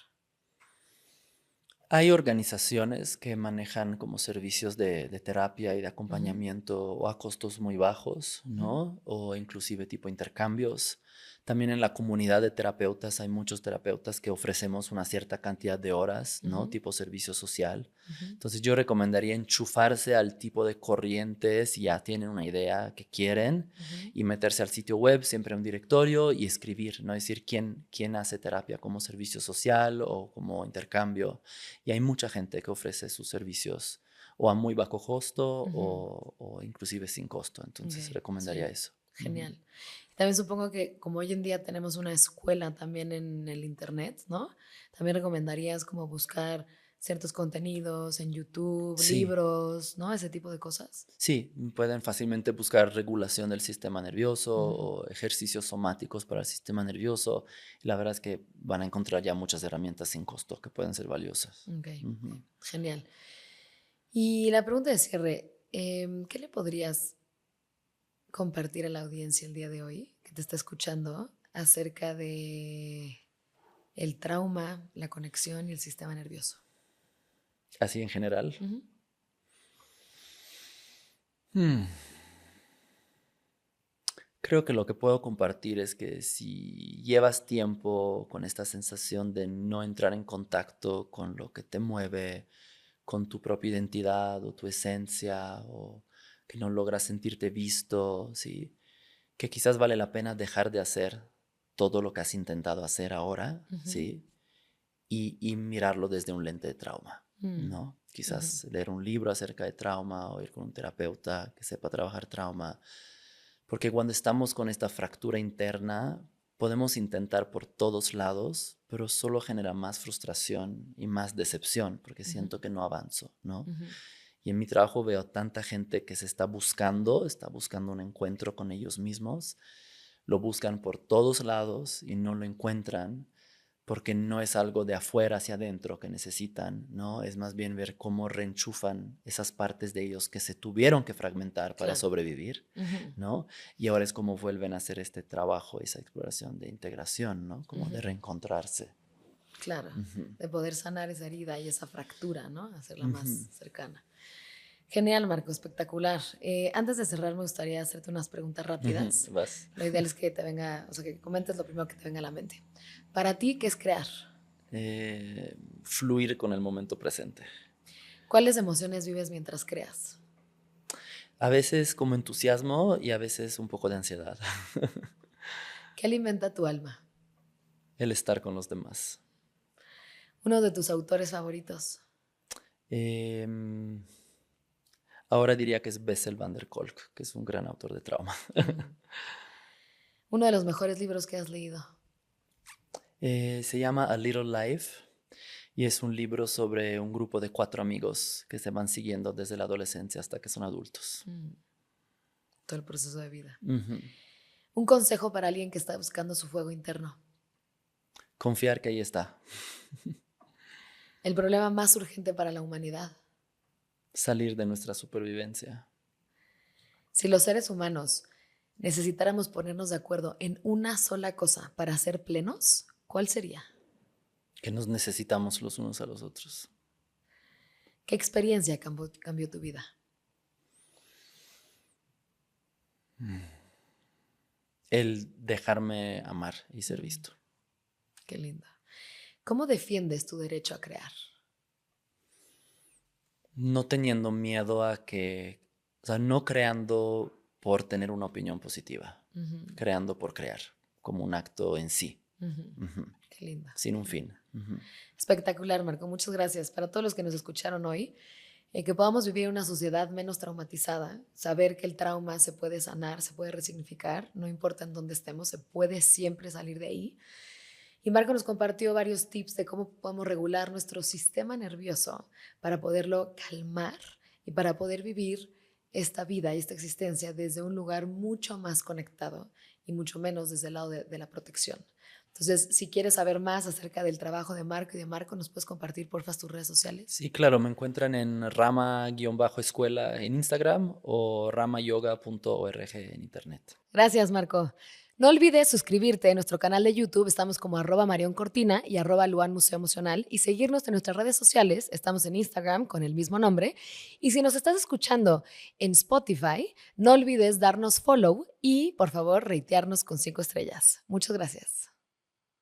Hay organizaciones que manejan como servicios de terapia y de Ujú, acompañamiento o a costos muy bajos, ujú, ¿no? O inclusive tipo intercambios. También en la comunidad de terapeutas hay muchos terapeutas que ofrecemos una cierta cantidad de horas, ¿no? ujú, Tipo servicio social. ujú, Entonces yo recomendaría enchufarse al tipo de corrientes si ya tienen una idea que quieren ujú, y meterse al sitio web, siempre un directorio y escribir, ¿no? Decir quién hace terapia como servicio social o como intercambio y hay mucha gente que ofrece sus servicios o a muy bajo costo ujú. o inclusive sin costo. Ok, Entonces recomendaría sí, eso. Ujú. genial. También supongo que como hoy en día tenemos una escuela también en el internet, ¿no? También recomendarías como buscar ciertos contenidos en YouTube, Sí, libros, ¿no? Ese tipo de cosas. sí, pueden fácilmente buscar regulación del sistema nervioso Ujú, o ejercicios somáticos para el sistema nervioso. Y la verdad es que van a encontrar ya muchas herramientas sin costo que pueden ser valiosas. ok, Ujú. genial. Y la pregunta de cierre, ¿qué le podrías compartir a la audiencia el día de hoy que te está escuchando acerca de el trauma, la conexión y el sistema nervioso? Así en general. Ujú, Hmm. Creo que lo que puedo compartir es que si llevas tiempo con esta sensación de no entrar en contacto con lo que te mueve, con tu propia identidad o tu esencia, o que no logras sentirte visto, ¿sí? Que quizás vale la pena dejar de hacer todo lo que has intentado hacer ahora, ujú, ¿sí? Y mirarlo desde un lente de trauma, mm, ¿no? ujú, Quizás leer un libro acerca de trauma o ir con un terapeuta que sepa trabajar trauma porque cuando estamos con esta fractura interna, podemos intentar por todos lados, pero solo genera más frustración y más decepción porque siento que no avanzo, ¿no? Y en mi trabajo veo tanta gente que se está buscando un encuentro con ellos mismos, lo buscan por todos lados y no lo encuentran porque no es algo de afuera hacia adentro que necesitan, ¿no? Es más bien ver cómo reenchufan esas partes de ellos que se tuvieron que fragmentar para Claro. sobrevivir, ¿no? Y ahora es como vuelven a hacer este trabajo, esa exploración de integración, ¿no? Como de reencontrarse. Claro, de poder sanar esa herida y esa fractura, ¿no? Hacerla más cercana. Genial, Marco, espectacular. Antes de cerrar, me gustaría hacerte unas preguntas rápidas. Vas. Lo ideal es que te venga, o sea, que comentes lo primero que te venga a la mente. Para ti, ¿qué es crear? Fluir con el momento presente. ¿Cuáles emociones vives mientras creas? A veces como entusiasmo y a veces un poco de ansiedad. ¿Qué alimenta tu alma? El estar con los demás. ¿Uno de tus autores favoritos? Ahora diría que es Bessel van der Kolk, que es un gran autor de trauma. ¿Uno de los mejores libros que has leído? Se llama A Little Life y es un libro sobre un grupo de 4 amigos que se van siguiendo desde la adolescencia hasta que son adultos. Todo el proceso de vida. Ujú. Un consejo para alguien que está buscando su fuego interno. Confiar que ahí está. El problema más urgente para la humanidad. Salir de nuestra supervivencia. Si los seres humanos necesitáramos ponernos de acuerdo en una sola cosa para ser plenos, ¿cuál sería? Que nos necesitamos los unos a los otros. ¿Qué experiencia cambió tu vida? El dejarme amar y ser visto. Qué lindo. ¿Cómo defiendes tu derecho a crear? No teniendo miedo a que, o sea, no creando por tener una opinión positiva, creando por crear, como un acto en sí. Qué lindo. Sin un fin. Espectacular, Marco. Muchas gracias. Para todos los que nos escucharon hoy, que podamos vivir en una sociedad menos traumatizada, saber que el trauma se puede sanar, se puede resignificar, no importa en dónde estemos, se puede siempre salir de ahí. Y Marco nos compartió varios tips de cómo podemos regular nuestro sistema nervioso para poderlo calmar y para poder vivir esta vida y esta existencia desde un lugar mucho más conectado y mucho menos desde el lado de la protección. Entonces, si quieres saber más acerca del trabajo de Marco y de Marco, ¿nos puedes compartir, porfa, tus redes sociales? Sí, claro, me encuentran en rama-escuela en Instagram o ramayoga.org en internet. Gracias, Marco. No olvides suscribirte a nuestro canal de YouTube, estamos como @marioncortina y @luan Museo Emocional, y seguirnos en nuestras redes sociales, estamos en Instagram con el mismo nombre, y si nos estás escuchando en Spotify, no olvides darnos follow y por favor ratearnos con 5 estrellas. Muchas gracias.